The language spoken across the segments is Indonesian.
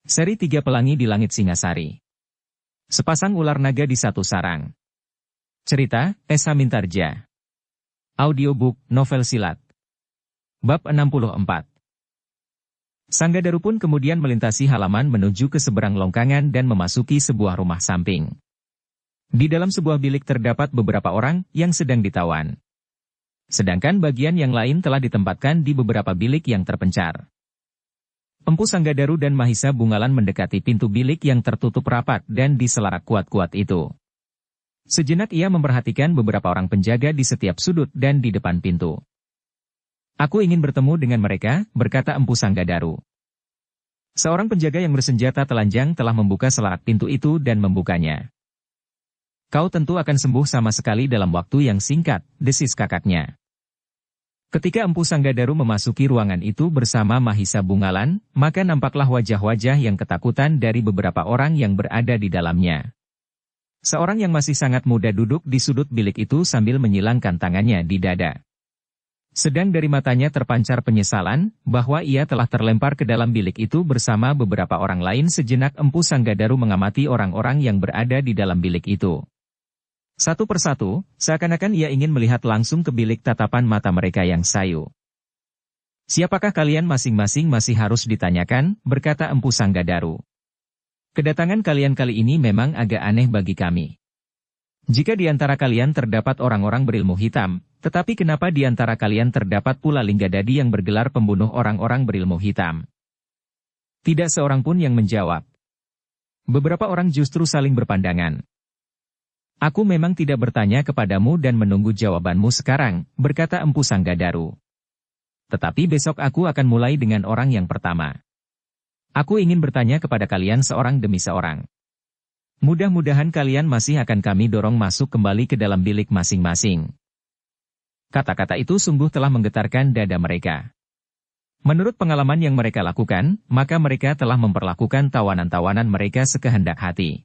Seri 3 Pelangi di Langit Singasari. Sepasang ular naga di satu sarang. Cerita, Esa Mintarja. Audiobook, novel silat. Bab 64. Sanggadaru pun kemudian melintasi halaman menuju ke seberang longkangan dan memasuki sebuah rumah samping. Di dalam sebuah bilik terdapat beberapa orang yang sedang ditawan. Sedangkan bagian yang lain telah ditempatkan di beberapa bilik yang terpencar. Empu Sanggadaru dan Mahisa Bungalan mendekati pintu bilik yang tertutup rapat dan diselarak kuat-kuat itu. Sejenak ia memperhatikan beberapa orang penjaga di setiap sudut dan di depan pintu. "Aku ingin bertemu dengan mereka," berkata Empu Sanggadaru. Seorang penjaga yang bersenjata telanjang telah membuka selarak pintu itu dan membukanya. "Kau tentu akan sembuh sama sekali dalam waktu yang singkat," desis kakaknya. Ketika Empu Sanggadaru memasuki ruangan itu bersama Mahisa Bungalan, maka nampaklah wajah-wajah yang ketakutan dari beberapa orang yang berada di dalamnya. Seorang yang masih sangat muda duduk di sudut bilik itu sambil menyilangkan tangannya di dada. Sedang dari matanya terpancar penyesalan, bahwa ia telah terlempar ke dalam bilik itu bersama beberapa orang lain. Sejenak Empu Sanggadaru mengamati orang-orang yang berada di dalam bilik itu. Satu persatu, seakan-akan ia ingin melihat langsung ke bilik tatapan mata mereka yang sayu. "Siapakah kalian masing-masing masih harus ditanyakan," berkata Empu Sanggadaru. "Kedatangan kalian kali ini memang agak aneh bagi kami. Jika di antara kalian terdapat orang-orang berilmu hitam, tetapi kenapa di antara kalian terdapat pula Linggadadi yang bergelar pembunuh orang-orang berilmu hitam?" Tidak seorang pun yang menjawab. Beberapa orang justru saling berpandangan. "Aku memang tidak bertanya kepadamu dan menunggu jawabanmu sekarang," berkata Empu Sanggadaru. "Tetapi besok aku akan mulai dengan orang yang pertama. Aku ingin bertanya kepada kalian seorang demi seorang. Mudah-mudahan kalian masih akan kami dorong masuk kembali ke dalam bilik masing-masing." Kata-kata itu sungguh telah menggetarkan dada mereka. Menurut pengalaman yang mereka lakukan, maka mereka telah memperlakukan tawanan-tawanan mereka sekehendak hati.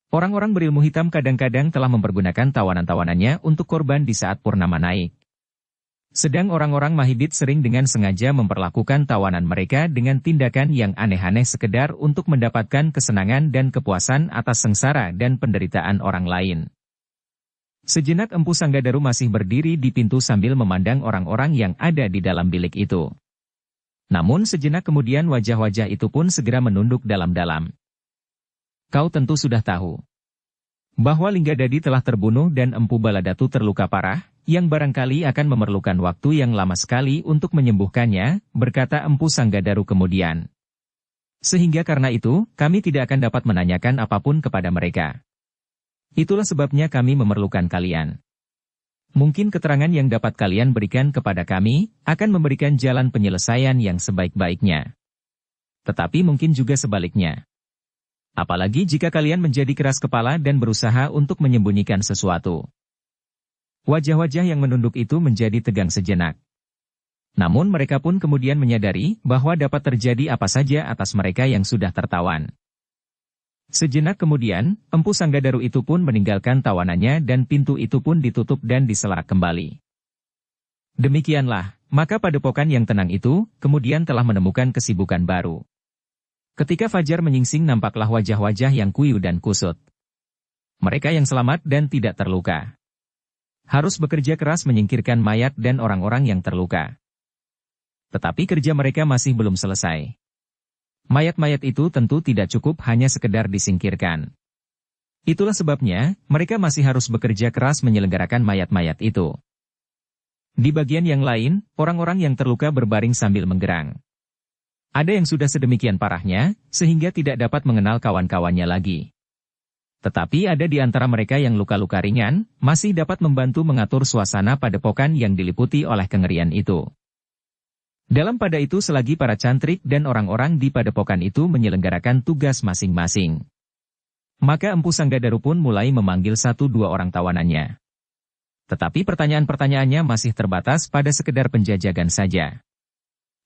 Orang-orang berilmu hitam kadang-kadang telah mempergunakan tawanan-tawanannya untuk korban di saat purnama naik. Sedang orang-orang Mahibit sering dengan sengaja memperlakukan tawanan mereka dengan tindakan yang aneh-aneh sekedar untuk mendapatkan kesenangan dan kepuasan atas sengsara dan penderitaan orang lain. Sejenak Empu Sanggadaru masih berdiri di pintu sambil memandang orang-orang yang ada di dalam bilik itu. Namun sejenak kemudian wajah-wajah itu pun segera menunduk dalam-dalam. "Kau tentu sudah tahu bahwa Linggadadi telah terbunuh dan Empu Baladatu terluka parah, yang barangkali akan memerlukan waktu yang lama sekali untuk menyembuhkannya," berkata Empu Sanggadaru kemudian. "Sehingga karena itu, kami tidak akan dapat menanyakan apapun kepada mereka. Itulah sebabnya kami memerlukan kalian. Mungkin keterangan yang dapat kalian berikan kepada kami, akan memberikan jalan penyelesaian yang sebaik-baiknya. Tetapi mungkin juga sebaliknya. Apalagi jika kalian menjadi keras kepala dan berusaha untuk menyembunyikan sesuatu." Wajah-wajah yang menunduk itu menjadi tegang sejenak. Namun mereka pun kemudian menyadari bahwa dapat terjadi apa saja atas mereka yang sudah tertawan. Sejenak kemudian, Empu Sanggadaru itu pun meninggalkan tawanannya dan pintu itu pun ditutup dan diselarak kembali. Demikianlah, maka padepokan yang tenang itu, kemudian telah menemukan kesibukan baru. Ketika fajar menyingsing nampaklah wajah-wajah yang kuyu dan kusut. Mereka yang selamat dan tidak terluka harus bekerja keras menyingkirkan mayat dan orang-orang yang terluka. Tetapi kerja mereka masih belum selesai. Mayat-mayat itu tentu tidak cukup hanya sekedar disingkirkan. Itulah sebabnya, mereka masih harus bekerja keras menyelenggarakan mayat-mayat itu. Di bagian yang lain, orang-orang yang terluka berbaring sambil menggerang. Ada yang sudah sedemikian parahnya, sehingga tidak dapat mengenal kawan-kawannya lagi. Tetapi ada di antara mereka yang luka-luka ringan, masih dapat membantu mengatur suasana padepokan yang diliputi oleh kengerian itu. Dalam pada itu selagi para cantrik dan orang-orang di padepokan itu menyelenggarakan tugas masing-masing. Maka Empu Sanggadaru pun mulai memanggil 1-2 orang tawanannya. Tetapi pertanyaan-pertanyaannya masih terbatas pada sekedar penjajagan saja.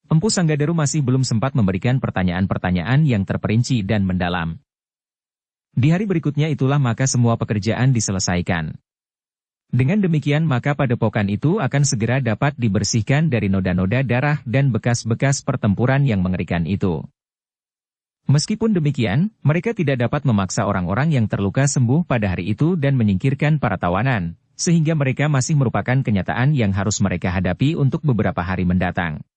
Empu Sanggadaru masih belum sempat memberikan pertanyaan-pertanyaan yang terperinci dan mendalam. Di hari berikutnya itulah maka semua pekerjaan diselesaikan. Dengan demikian maka padepokan itu akan segera dapat dibersihkan dari noda-noda darah dan bekas-bekas pertempuran yang mengerikan itu. Meskipun demikian, mereka tidak dapat memaksa orang-orang yang terluka sembuh pada hari itu dan menyingkirkan para tawanan, sehingga mereka masih merupakan kenyataan yang harus mereka hadapi untuk beberapa hari mendatang.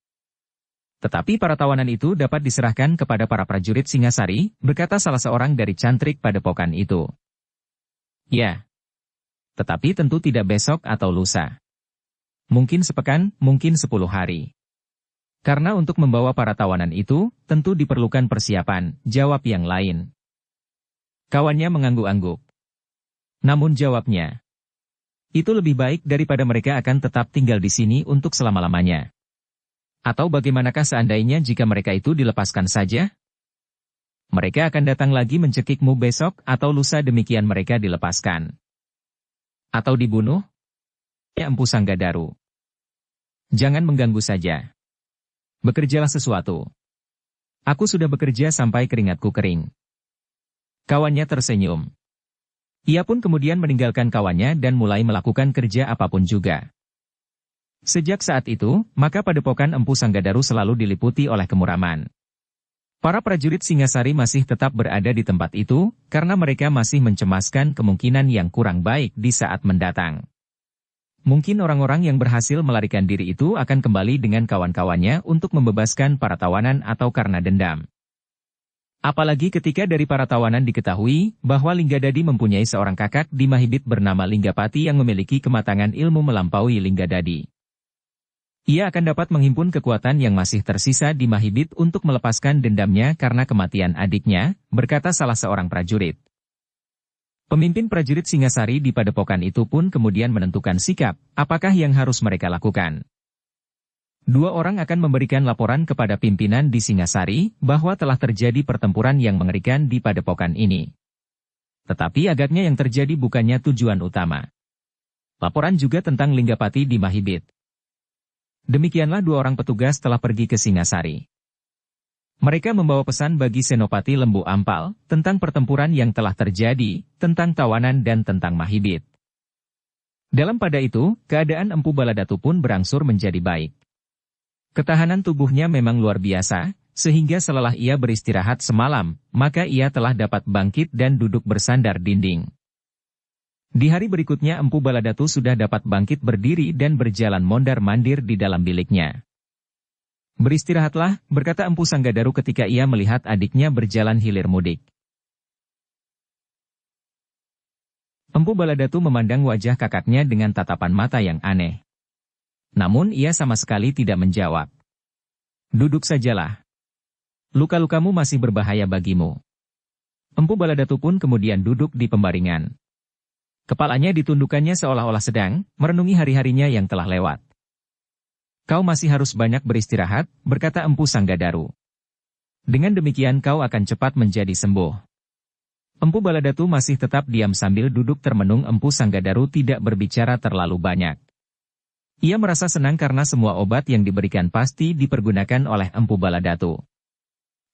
Tetapi para tawanan itu dapat diserahkan kepada para prajurit Singasari, berkata salah seorang dari cantrik padepokan itu. Ya. Tetapi tentu tidak besok atau lusa. Mungkin sepekan, mungkin 10 hari. Karena untuk membawa para tawanan itu, tentu diperlukan persiapan, jawab yang lain. Kawannya mengangguk-angguk. Namun jawabnya, itu lebih baik daripada mereka akan tetap tinggal di sini untuk selama-lamanya. Atau bagaimanakah seandainya jika mereka itu dilepaskan saja? Mereka akan datang lagi mencekikmu besok atau lusa demikian mereka dilepaskan. Atau dibunuh? Ya Empu Sanggadaru. Jangan mengganggu saja. Bekerjalah sesuatu. Aku sudah bekerja sampai keringatku kering. Kawannya tersenyum. Ia pun kemudian meninggalkan kawannya dan mulai melakukan kerja apapun juga. Sejak saat itu, maka padepokan Empu Sanggadaru selalu diliputi oleh kemuraman. Para prajurit Singasari masih tetap berada di tempat itu, karena mereka masih mencemaskan kemungkinan yang kurang baik di saat mendatang. Mungkin orang-orang yang berhasil melarikan diri itu akan kembali dengan kawan-kawannya untuk membebaskan para tawanan atau karena dendam. Apalagi ketika dari para tawanan diketahui bahwa Linggadadi mempunyai seorang kakak di Mahibit bernama Linggapati yang memiliki kematangan ilmu melampaui Linggadadi. Ia akan dapat menghimpun kekuatan yang masih tersisa di Mahibit untuk melepaskan dendamnya karena kematian adiknya, berkata salah seorang prajurit. Pemimpin prajurit Singasari di padepokan itu pun kemudian menentukan sikap, apakah yang harus mereka lakukan. 2 orang akan memberikan laporan kepada pimpinan di Singasari bahwa telah terjadi pertempuran yang mengerikan di padepokan ini. Tetapi agaknya yang terjadi bukannya tujuan utama. Laporan juga tentang Linggapati di Mahibit. Demikianlah 2 orang petugas telah pergi ke Singasari. Mereka membawa pesan bagi Senopati Lembu Ampal, tentang pertempuran yang telah terjadi, tentang tawanan dan tentang Mahibit. Dalam pada itu, keadaan Empu Baladatu pun berangsur menjadi baik. Ketahanan tubuhnya memang luar biasa, sehingga setelah ia beristirahat semalam, maka ia telah dapat bangkit dan duduk bersandar dinding. Di hari berikutnya Empu Baladatu sudah dapat bangkit berdiri dan berjalan mondar-mandir di dalam biliknya. Beristirahatlah, berkata Empu Sanggadaru ketika ia melihat adiknya berjalan hilir mudik. Empu Baladatu memandang wajah kakaknya dengan tatapan mata yang aneh. Namun ia sama sekali tidak menjawab. Duduk sajalah. Luka-lukamu masih berbahaya bagimu. Empu Baladatu pun kemudian duduk di pembaringan. Kepalanya ditundukkannya seolah-olah sedang merenungi hari-harinya yang telah lewat. Kau masih harus banyak beristirahat, berkata Empu Sanggadaru. Dengan demikian kau akan cepat menjadi sembuh. Empu Baladatu masih tetap diam sambil duduk termenung. Empu Sanggadaru tidak berbicara terlalu banyak. Ia merasa senang karena semua obat yang diberikan pasti dipergunakan oleh Empu Baladatu.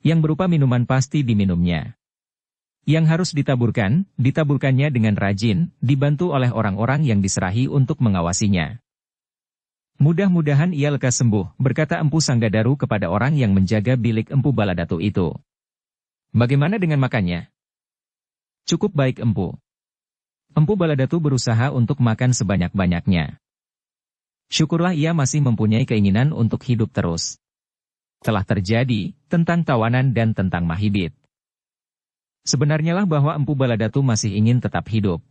Yang berupa minuman pasti diminumnya. Yang harus ditaburkannya dengan rajin, dibantu oleh orang-orang yang diserahi untuk mengawasinya. Mudah-mudahan ia lekas sembuh, berkata Empu Sanggadaru kepada orang yang menjaga bilik Empu Baladatu itu. Bagaimana dengan makannya? Cukup baik Empu. Empu Baladatu berusaha untuk makan sebanyak-banyaknya. Syukurlah ia masih mempunyai keinginan untuk hidup terus. Telah terjadi, tentang tawanan dan tentang Mahibit. Sebenarnya lah bahwa Empu Baladatu masih ingin tetap hidup.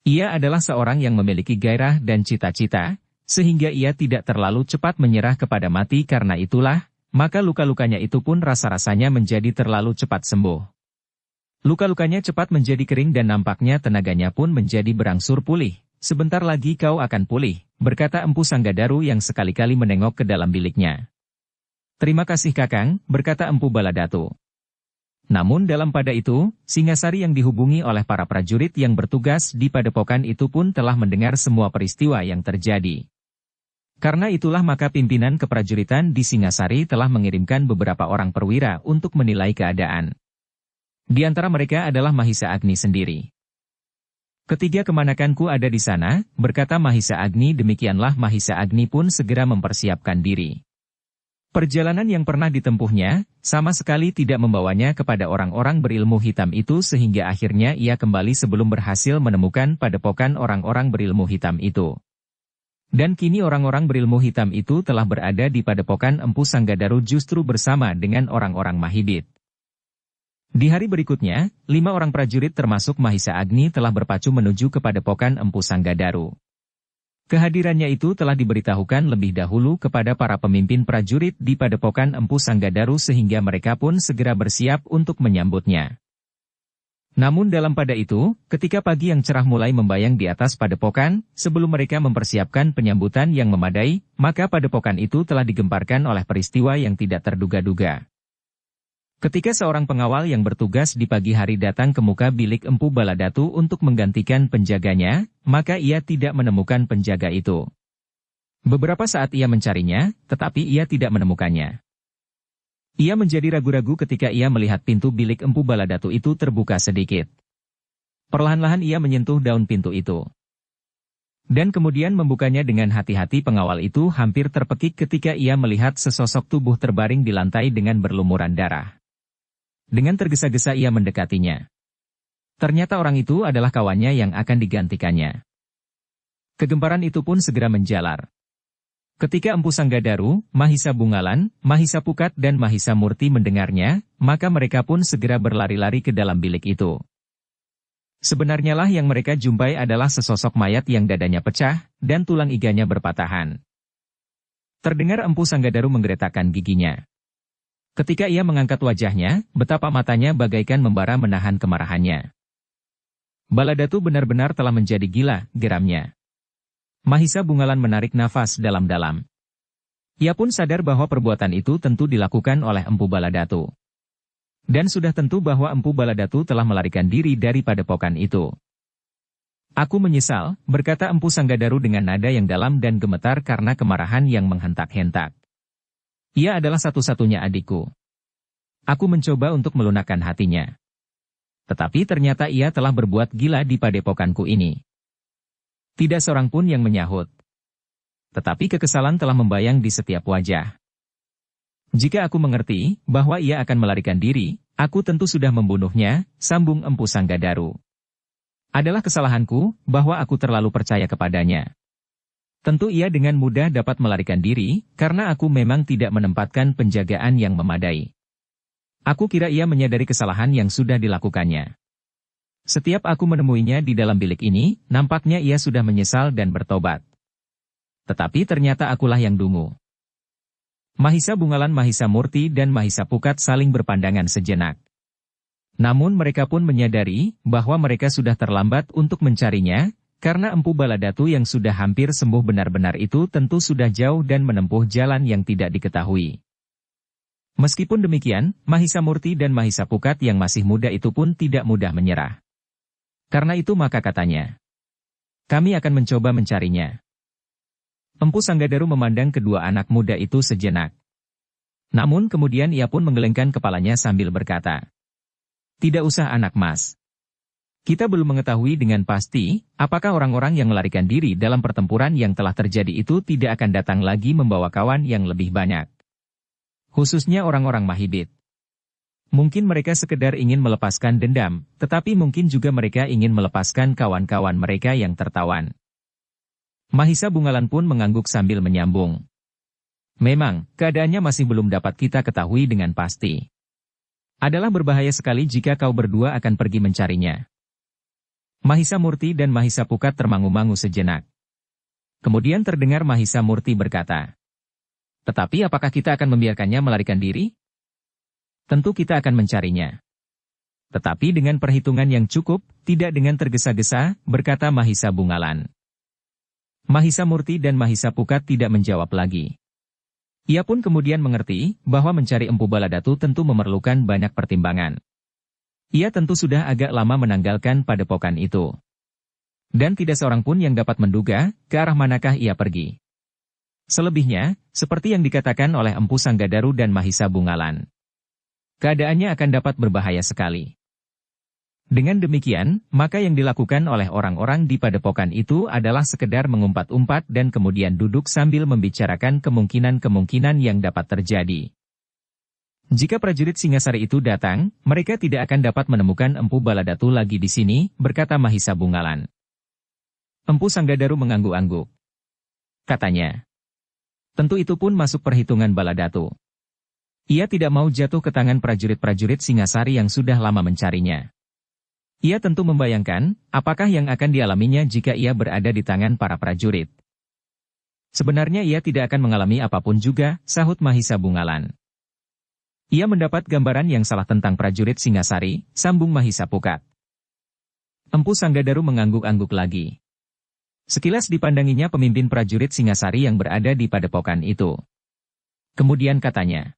Ia adalah seorang yang memiliki gairah dan cita-cita, sehingga ia tidak terlalu cepat menyerah kepada mati. Karena itulah, maka luka-lukanya itu pun rasa-rasanya menjadi terlalu cepat sembuh. Luka-lukanya cepat menjadi kering dan nampaknya tenaganya pun menjadi berangsur pulih. Sebentar lagi kau akan pulih, berkata Empu Sanggadaru yang sekali-kali menengok ke dalam biliknya. Terima kasih Kakang, berkata Empu Baladatu. Namun dalam pada itu, Singasari yang dihubungi oleh para prajurit yang bertugas di padepokan itu pun telah mendengar semua peristiwa yang terjadi. Karena itulah maka pimpinan keprajuritan di Singasari telah mengirimkan beberapa orang perwira untuk menilai keadaan. Di antara mereka adalah Mahisa Agni sendiri. Ketiga kemanakanku ada di sana, berkata Mahisa Agni. Demikianlah Mahisa Agni pun segera mempersiapkan diri. Perjalanan yang pernah ditempuhnya, sama sekali tidak membawanya kepada orang-orang berilmu hitam itu sehingga akhirnya ia kembali sebelum berhasil menemukan padepokan orang-orang berilmu hitam itu. Dan kini orang-orang berilmu hitam itu telah berada di padepokan Empu Sanggadaru justru bersama dengan orang-orang Mahibit. Di hari berikutnya, 5 orang prajurit termasuk Mahisa Agni telah berpacu menuju ke padepokan Empu Sanggadaru. Kehadirannya itu telah diberitahukan lebih dahulu kepada para pemimpin prajurit di padepokan Empu Sanggadaru sehingga mereka pun segera bersiap untuk menyambutnya. Namun dalam pada itu, ketika pagi yang cerah mulai membayang di atas padepokan, sebelum mereka mempersiapkan penyambutan yang memadai, maka padepokan itu telah digemparkan oleh peristiwa yang tidak terduga-duga. Ketika seorang pengawal yang bertugas di pagi hari datang ke muka bilik Empu Baladatu untuk menggantikan penjaganya, maka ia tidak menemukan penjaga itu. Beberapa saat ia mencarinya, tetapi ia tidak menemukannya. Ia menjadi ragu-ragu ketika ia melihat pintu bilik Empu Baladatu itu terbuka sedikit. Perlahan-lahan ia menyentuh daun pintu itu. Dan kemudian membukanya dengan hati-hati. Pengawal itu hampir terpekik ketika ia melihat sesosok tubuh terbaring di lantai dengan berlumuran darah. Dengan tergesa-gesa ia mendekatinya. Ternyata orang itu adalah kawannya yang akan digantikannya. Kegemparan itu pun segera menjalar. Ketika Empu Sanggadaru, Mahisa Bungalan, Mahisa Pukat dan Mahisa Murti mendengarnya, maka mereka pun segera berlari-lari ke dalam bilik itu. Sebenarnya lah yang mereka jumpai adalah sesosok mayat yang dadanya pecah, dan tulang iganya berpatahan. Terdengar Empu Sanggadaru menggeretakkan giginya. Ketika ia mengangkat wajahnya, betapa matanya bagaikan membara menahan kemarahannya. Baladatu benar-benar telah menjadi gila, geramnya. Mahisa Bungalan menarik nafas dalam-dalam. Ia pun sadar bahwa perbuatan itu tentu dilakukan oleh Empu Baladatu. Dan sudah tentu bahwa Empu Baladatu telah melarikan diri dari padepokan itu. Aku menyesal, berkata Empu Sanggadaru dengan nada yang dalam dan gemetar karena kemarahan yang menghentak-hentak. Ia adalah satu-satunya adikku. Aku mencoba untuk melunakkan hatinya. Tetapi ternyata ia telah berbuat gila di padepokanku ini. Tidak seorang pun yang menyahut. Tetapi kekesalan telah membayang di setiap wajah. Jika aku mengerti bahwa ia akan melarikan diri, aku tentu sudah membunuhnya, sambung Empu Sanggadaru. Adalah kesalahanku bahwa aku terlalu percaya kepadanya. Tentu ia dengan mudah dapat melarikan diri, karena aku memang tidak menempatkan penjagaan yang memadai. Aku kira ia menyadari kesalahan yang sudah dilakukannya. Setiap aku menemuinya di dalam bilik ini, nampaknya ia sudah menyesal dan bertobat. Tetapi ternyata akulah yang dungu. Mahisa Bungalan, Mahisa Murti dan Mahisa Pukat saling berpandangan sejenak. Namun mereka pun menyadari bahwa mereka sudah terlambat untuk mencarinya, karena Empu Baladatu yang sudah hampir sembuh benar-benar itu tentu sudah jauh dan menempuh jalan yang tidak diketahui. Meskipun demikian, Mahisa Murti dan Mahisa Pukat yang masih muda itu pun tidak mudah menyerah. Karena itu maka katanya, kami akan mencoba mencarinya. Empu Sanggadaru memandang kedua anak muda itu sejenak. Namun kemudian ia pun menggelengkan kepalanya sambil berkata, tidak usah anak mas. Kita belum mengetahui dengan pasti, apakah orang-orang yang melarikan diri dalam pertempuran yang telah terjadi itu tidak akan datang lagi membawa kawan yang lebih banyak. Khususnya orang-orang Mahibit. Mungkin mereka sekedar ingin melepaskan dendam, tetapi mungkin juga mereka ingin melepaskan kawan-kawan mereka yang tertawan. Mahisa Bungalan pun mengangguk sambil menyambung. Memang, keadaannya masih belum dapat kita ketahui dengan pasti. Adalah berbahaya sekali jika kau berdua akan pergi mencarinya. Mahisa Murti dan Mahisa Pukat termangu-mangu sejenak. Kemudian terdengar Mahisa Murti berkata, tetapi apakah kita akan membiarkannya melarikan diri? Tentu kita akan mencarinya. Tetapi dengan perhitungan yang cukup, tidak dengan tergesa-gesa, berkata Mahisa Bungalan. Mahisa Murti dan Mahisa Pukat tidak menjawab lagi. Ia pun kemudian mengerti bahwa mencari Empu Baladatu tentu memerlukan banyak pertimbangan. Ia tentu sudah agak lama menanggalkan padepokan itu. Dan tidak seorang pun yang dapat menduga ke arah manakah ia pergi. Selebihnya, seperti yang dikatakan oleh Empu Sanggadaru dan Mahisa Bungalan. Keadaannya akan dapat berbahaya sekali. Dengan demikian, maka yang dilakukan oleh orang-orang di padepokan itu adalah sekedar mengumpat-umpat dan kemudian duduk sambil membicarakan kemungkinan-kemungkinan yang dapat terjadi. Jika prajurit Singasari itu datang, mereka tidak akan dapat menemukan Empu Baladatu lagi di sini, berkata Mahisa Bungalan. Empu Sanggadaru mengangguk-angguk. Katanya. Tentu itu pun masuk perhitungan Baladatu. Ia tidak mau jatuh ke tangan prajurit-prajurit Singasari yang sudah lama mencarinya. Ia tentu membayangkan, apakah yang akan dialaminya jika ia berada di tangan para prajurit. Sebenarnya ia tidak akan mengalami apapun juga, sahut Mahisa Bungalan. Ia mendapat gambaran yang salah tentang prajurit Singasari, sambung Mahisa Pukat. Empu Sanggadaru mengangguk-angguk lagi. Sekilas dipandanginya pemimpin prajurit Singasari yang berada di padepokan itu. Kemudian katanya,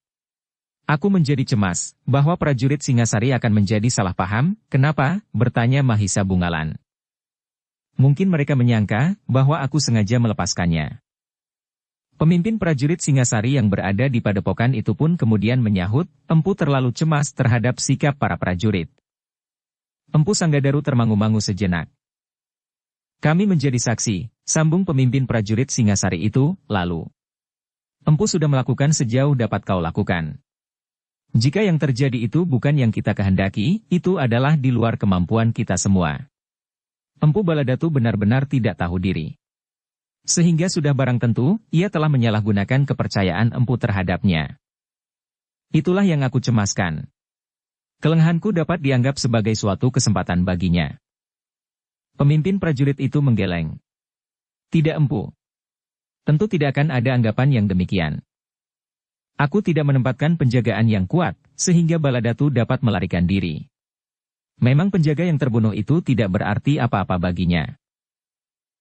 aku menjadi cemas, bahwa prajurit Singasari akan menjadi salah paham, kenapa? Bertanya Mahisa Bungalan. Mungkin mereka menyangka, bahwa aku sengaja melepaskannya. Pemimpin prajurit Singasari yang berada di padepokan itu pun kemudian menyahut, Empu terlalu cemas terhadap sikap para prajurit. Empu Sanggadaru termangu-mangu sejenak. Kami menjadi saksi, sambung pemimpin prajurit Singasari itu, lalu. Empu sudah melakukan sejauh dapat kau lakukan. Jika yang terjadi itu bukan yang kita kehendaki, itu adalah di luar kemampuan kita semua. Empu Baladatu benar-benar tidak tahu diri. Sehingga sudah barang tentu, ia telah menyalahgunakan kepercayaan Empu terhadapnya. Itulah yang aku cemaskan. Kelengahanku dapat dianggap sebagai suatu kesempatan baginya. Pemimpin prajurit itu menggeleng. Tidak Empu. Tentu tidak akan ada anggapan yang demikian. Aku tidak menempatkan penjagaan yang kuat, sehingga Baladatu dapat melarikan diri. Memang penjaga yang terbunuh itu tidak berarti apa-apa baginya.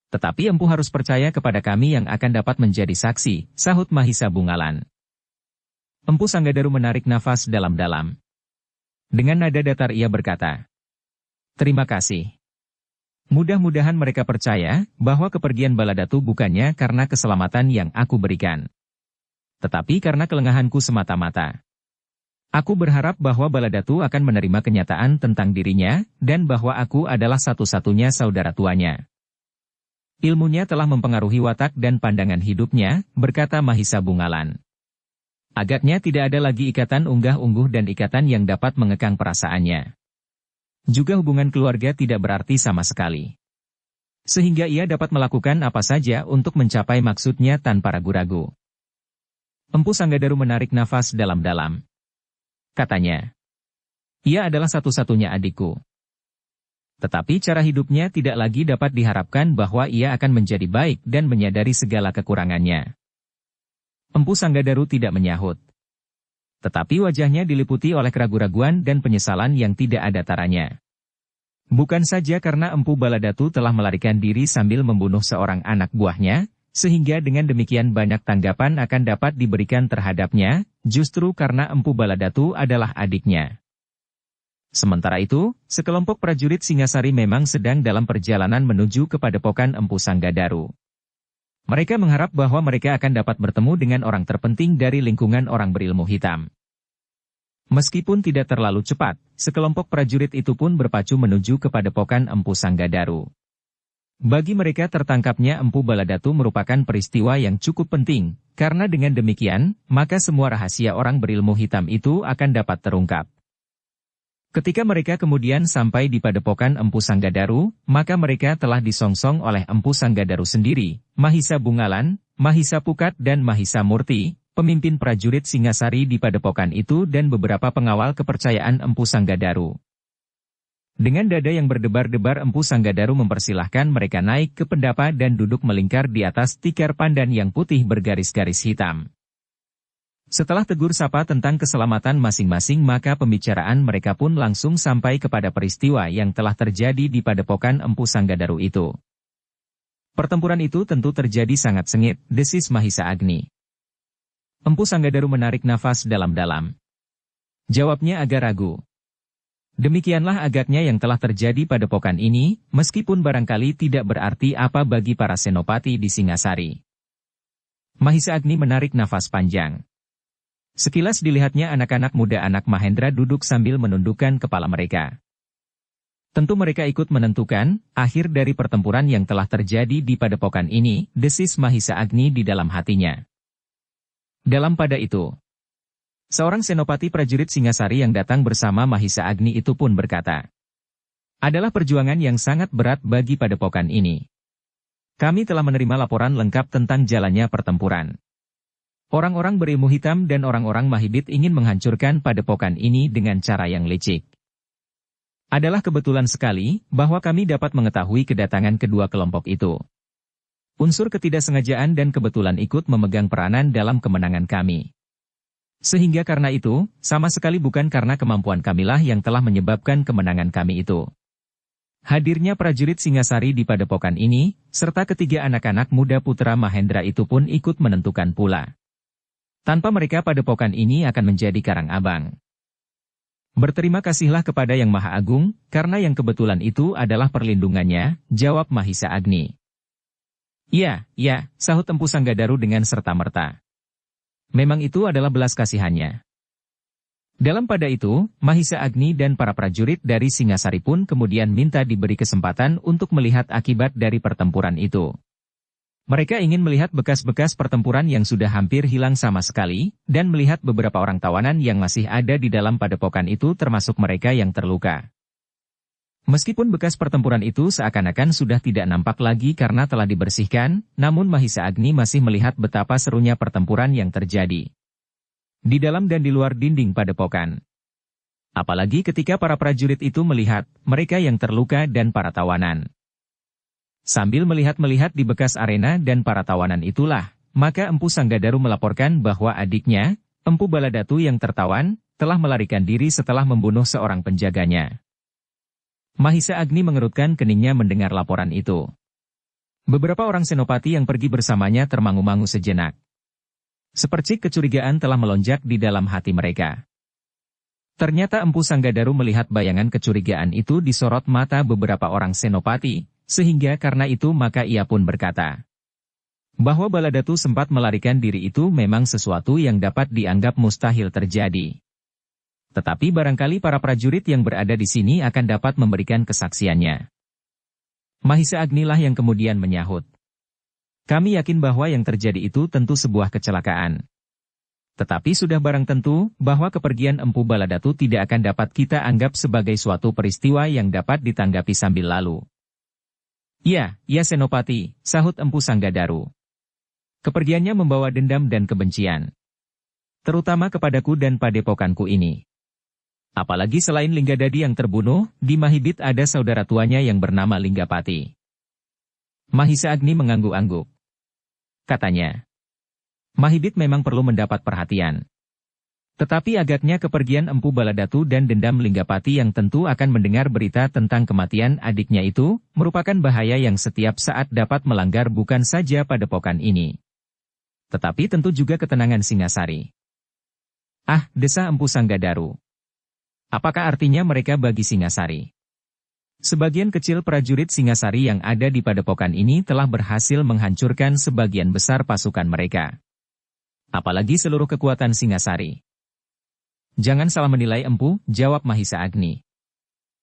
Tetapi Empu harus percaya kepada kami yang akan dapat menjadi saksi, sahut Mahisa Bungalan. Empu Sanggadaru menarik nafas dalam-dalam. Dengan nada datar ia berkata, terima kasih. Mudah-mudahan mereka percaya, bahwa kepergian Baladatu bukannya karena keselamatan yang aku berikan. Tetapi karena kelengahanku semata-mata. Aku berharap bahwa Baladatu akan menerima kenyataan tentang dirinya, dan bahwa aku adalah satu-satunya saudara tuanya. Ilmunya telah mempengaruhi watak dan pandangan hidupnya, berkata Mahisa Bungalan. Agaknya tidak ada lagi ikatan unggah-ungguh dan ikatan yang dapat mengekang perasaannya. Juga hubungan keluarga tidak berarti sama sekali. Sehingga ia dapat melakukan apa saja untuk mencapai maksudnya tanpa ragu-ragu. Empu Sanggadaru menarik nafas dalam-dalam. Katanya, ia adalah satu-satunya adikku. Tetapi cara hidupnya tidak lagi dapat diharapkan bahwa ia akan menjadi baik dan menyadari segala kekurangannya. Empu Sanggadaru tidak menyahut. Tetapi wajahnya diliputi oleh keraguan-raguan dan penyesalan yang tidak ada taranya. Bukan saja karena Empu Baladatu telah melarikan diri sambil membunuh seorang anak buahnya, sehingga dengan demikian banyak tanggapan akan dapat diberikan terhadapnya, justru karena Empu Baladatu adalah adiknya. Sementara itu, sekelompok prajurit Singasari memang sedang dalam perjalanan menuju ke padepokan Empu Sanggadaru. Mereka mengharap bahwa mereka akan dapat bertemu dengan orang terpenting dari lingkungan orang berilmu hitam. Meskipun tidak terlalu cepat, sekelompok prajurit itu pun berpacu menuju ke padepokan Empu Sanggadaru. Bagi mereka tertangkapnya Empu Baladatu merupakan peristiwa yang cukup penting, karena dengan demikian, maka semua rahasia orang berilmu hitam itu akan dapat terungkap. Ketika mereka kemudian sampai di padepokan Empu Sanggadaru, maka mereka telah disongsong oleh Empu Sanggadaru sendiri, Mahisa Bungalan, Mahisa Pukat dan Mahisa Murti, pemimpin prajurit Singasari di padepokan itu dan beberapa pengawal kepercayaan Empu Sanggadaru. Dengan dada yang berdebar-debar Empu Sanggadaru mempersilahkan mereka naik ke pendapa dan duduk melingkar di atas tikar pandan yang putih bergaris-garis hitam. Setelah tegur sapa tentang keselamatan masing-masing maka pembicaraan mereka pun langsung sampai kepada peristiwa yang telah terjadi di padepokan Empu Sanggadaru itu. Pertempuran itu tentu terjadi sangat sengit, desis Mahisa Agni. Empu Sanggadaru menarik nafas dalam-dalam. Jawabnya agak ragu. Demikianlah agaknya yang telah terjadi pada padepokan ini, meskipun barangkali tidak berarti apa bagi para senopati di Singasari. Mahisa Agni menarik nafas panjang. Sekilas dilihatnya anak-anak muda anak Mahendra duduk sambil menundukkan kepala mereka. Tentu mereka ikut menentukan akhir dari pertempuran yang telah terjadi di padepokan ini, desis Mahisa Agni di dalam hatinya. Dalam pada itu, seorang senopati prajurit Singasari yang datang bersama Mahisa Agni itu pun berkata, "Adalah perjuangan yang sangat berat bagi padepokan ini. Kami telah menerima laporan lengkap tentang jalannya pertempuran. Orang-orang berilmu hitam dan orang-orang Mahibit ingin menghancurkan padepokan ini dengan cara yang licik. Adalah kebetulan sekali bahwa kami dapat mengetahui kedatangan kedua kelompok itu. Unsur ketidaksengajaan dan kebetulan ikut memegang peranan dalam kemenangan kami. Sehingga karena itu, sama sekali bukan karena kemampuan kamilah yang telah menyebabkan kemenangan kami itu." Hadirnya prajurit Singasari di padepokan ini, serta ketiga anak-anak muda putra Mahendra itu pun ikut menentukan pula. Tanpa mereka padepokan ini akan menjadi karang abang. "Berterima kasihlah kepada Yang Maha Agung, karena yang kebetulan itu adalah perlindungannya," jawab Mahisa Agni. "Ya, sahut Empu Sanggadaru dengan serta-merta. Memang itu adalah belas kasihannya." Dalam pada itu, Mahisa Agni dan para prajurit dari Singasari pun kemudian minta diberi kesempatan untuk melihat akibat dari pertempuran itu. Mereka ingin melihat bekas-bekas pertempuran yang sudah hampir hilang sama sekali, dan melihat beberapa orang tawanan yang masih ada di dalam padepokan itu termasuk mereka yang terluka. Meskipun bekas pertempuran itu seakan-akan sudah tidak nampak lagi karena telah dibersihkan, namun Mahisa Agni masih melihat betapa serunya pertempuran yang terjadi di dalam dan di luar dinding padepokan. Apalagi ketika para prajurit itu melihat mereka yang terluka dan para tawanan. Sambil melihat-melihat di bekas arena dan para tawanan itulah, maka Empu Sanggadaru melaporkan bahwa adiknya, Empu Baladatu yang tertawan, telah melarikan diri setelah membunuh seorang penjaganya. Mahisa Agni mengerutkan keningnya mendengar laporan itu. Beberapa orang senopati yang pergi bersamanya termangu-mangu sejenak. Sepercik kecurigaan telah melonjak di dalam hati mereka. Ternyata Empu Sanggadaru melihat bayangan kecurigaan itu di sorot mata beberapa orang senopati, sehingga karena itu maka ia pun berkata, bahwa Baladatu sempat melarikan diri itu memang sesuatu yang dapat dianggap mustahil terjadi. Tetapi barangkali para prajurit yang berada di sini akan dapat memberikan kesaksiannya. Mahisa Agni lah yang kemudian menyahut, "Kami yakin bahwa yang terjadi itu tentu sebuah kecelakaan. Tetapi sudah barang tentu bahwa kepergian Empu Baladatu tidak akan dapat kita anggap sebagai suatu peristiwa yang dapat ditanggapi sambil lalu." "Ya, Senopati," sahut Empu Sanggadaru. "Kepergiannya membawa dendam dan kebencian. Terutama kepadaku dan padepokanku ini. Apalagi selain Linggadadi yang terbunuh, di Mahibit ada saudara tuanya yang bernama Linggapati." Mahisa Agni mengangguk-angguk. Katanya, "Mahibit memang perlu mendapat perhatian. Tetapi agaknya kepergian Empu Baladatu dan dendam Linggapati yang tentu akan mendengar berita tentang kematian adiknya itu, merupakan bahaya yang setiap saat dapat melanggar bukan saja padepokan ini, tetapi tentu juga ketenangan Singasari." "Ah," desa Empu Sanggadaru. "Apakah artinya mereka bagi Singasari?" Sebagian kecil prajurit Singasari yang ada di padepokan ini telah berhasil menghancurkan sebagian besar pasukan mereka. Apalagi seluruh kekuatan Singasari. "Jangan salah menilai Empu," jawab Mahisa Agni.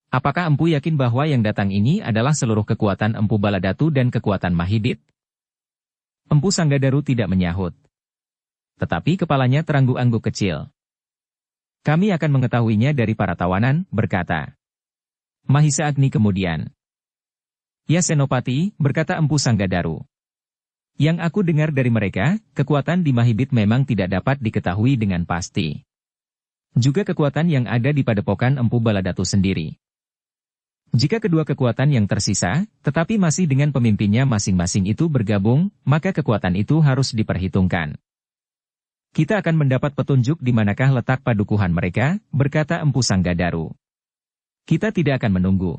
"Apakah Empu yakin bahwa yang datang ini adalah seluruh kekuatan Empu Baladatu dan kekuatan Mahibit?" Empu Sanggadaru tidak menyahut. Tetapi kepalanya terangguk-angguk kecil. "Kami akan mengetahuinya dari para tawanan," berkata Mahisa Agni kemudian. "Ya Senopati," berkata Empu Sanggadaru. "Yang aku dengar dari mereka, kekuatan di Mahibit memang tidak dapat diketahui dengan pasti. Juga kekuatan yang ada di padepokan Empu Baladatu sendiri. Jika kedua kekuatan yang tersisa, tetapi masih dengan pemimpinnya masing-masing itu bergabung, maka kekuatan itu harus diperhitungkan. Kita akan mendapat petunjuk di manakah letak padukuhan mereka," berkata Empu Sanggadaru. "Kita tidak akan menunggu.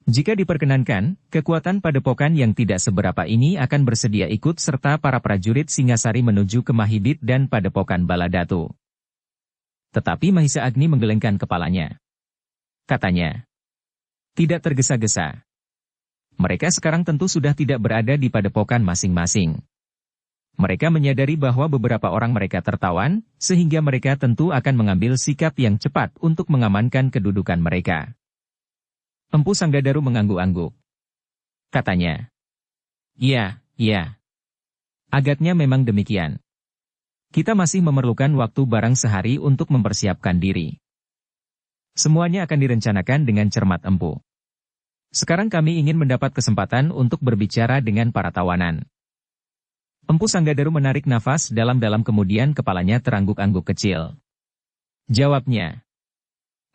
Jika diperkenankan, kekuatan padepokan yang tidak seberapa ini akan bersedia ikut serta para prajurit Singasari menuju ke Mahibit dan padepokan Baladatu." Tetapi Mahisa Agni menggelengkan kepalanya. Katanya, "Tidak tergesa-gesa. Mereka sekarang tentu sudah tidak berada di padepokan masing-masing. Mereka menyadari bahwa beberapa orang mereka tertawan, sehingga mereka tentu akan mengambil sikap yang cepat untuk mengamankan kedudukan mereka. Empu Sanggadaru mengangguk-angguk. Katanya. Iya, iya. Agaknya memang demikian. Kita masih memerlukan waktu barang sehari untuk mempersiapkan diri. Semuanya akan direncanakan dengan cermat Empu. Sekarang kami ingin mendapat kesempatan untuk berbicara dengan para tawanan. Empu Sanggadaru menarik nafas dalam-dalam kemudian kepalanya terangguk-angguk kecil. Jawabnya.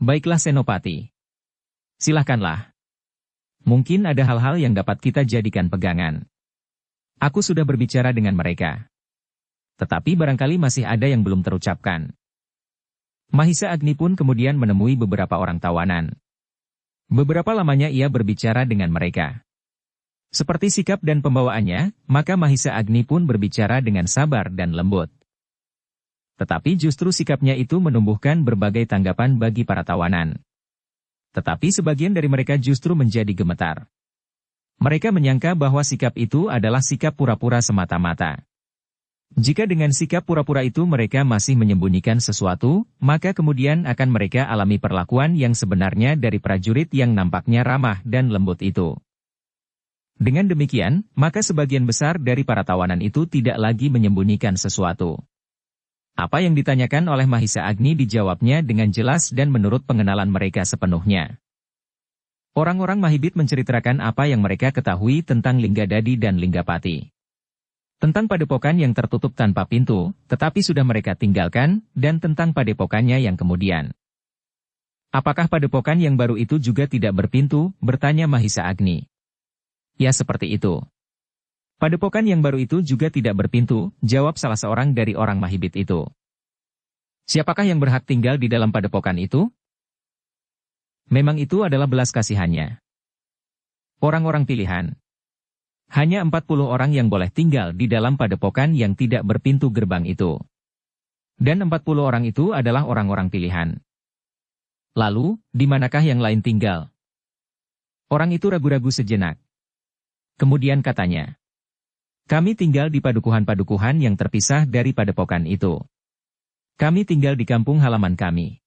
Baiklah Senopati. Silahkanlah. Mungkin ada hal-hal yang dapat kita jadikan pegangan. Aku sudah berbicara dengan mereka. Tetapi barangkali masih ada yang belum terucapkan. Mahisa Agni pun kemudian menemui beberapa orang tawanan. Beberapa lamanya ia berbicara dengan mereka. Seperti sikap dan pembawaannya, maka Mahisa Agni pun berbicara dengan sabar dan lembut. Tetapi justru sikapnya itu menumbuhkan berbagai tanggapan bagi para tawanan. Tetapi sebagian dari mereka justru menjadi gemetar. Mereka menyangka bahwa sikap itu adalah sikap pura-pura semata-mata. Jika dengan sikap pura-pura itu mereka masih menyembunyikan sesuatu, maka kemudian akan mereka alami perlakuan yang sebenarnya dari prajurit yang nampaknya ramah dan lembut itu. Dengan demikian, maka sebagian besar dari para tawanan itu tidak lagi menyembunyikan sesuatu. Apa yang ditanyakan oleh Mahisa Agni dijawabnya dengan jelas dan menurut pengenalan mereka sepenuhnya. Orang-orang Mahibit menceritakan apa yang mereka ketahui tentang Linggadadi dan Linggapati. Tentang padepokan yang tertutup tanpa pintu, tetapi sudah mereka tinggalkan, dan tentang padepokannya yang kemudian. Apakah padepokan yang baru itu juga tidak berpintu? Bertanya Mahisa Agni. Ya seperti itu. Padepokan yang baru itu juga tidak berpintu, jawab salah seorang dari orang Mahibit itu. Siapakah yang berhak tinggal di dalam padepokan itu? Memang itu adalah belas kasihannya. Orang-orang pilihan. Hanya 40 orang yang boleh tinggal di dalam padepokan yang tidak berpintu gerbang itu. Dan 40 orang itu adalah orang-orang pilihan. Lalu, di manakah yang lain tinggal? Orang itu ragu-ragu sejenak. Kemudian katanya. Kami tinggal di padukuhan-padukuhan yang terpisah dari padepokan itu. Kami tinggal di kampung halaman kami.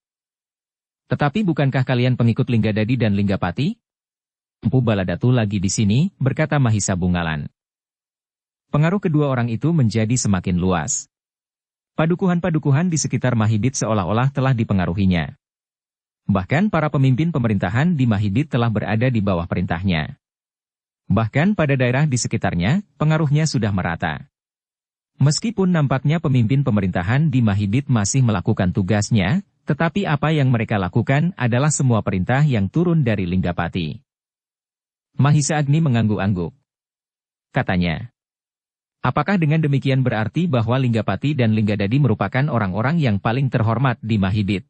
Tetapi bukankah kalian pengikut Linggadadi dan Linggapati? Empu Baladatu lagi di sini, berkata Mahisa Bungalan. Pengaruh kedua orang itu menjadi semakin luas. Padukuhan-padukuhan di sekitar Mahibit seolah-olah telah dipengaruhinya. Bahkan para pemimpin pemerintahan di Mahibit telah berada di bawah perintahnya. Bahkan pada daerah di sekitarnya, pengaruhnya sudah merata. Meskipun nampaknya pemimpin pemerintahan di Mahibit masih melakukan tugasnya, tetapi apa yang mereka lakukan adalah semua perintah yang turun dari Linggapati. Mahisa Agni mengangguk-angguk. Katanya. Apakah dengan demikian berarti bahwa Linggapati dan Linggadadi merupakan orang-orang yang paling terhormat di Mahibit?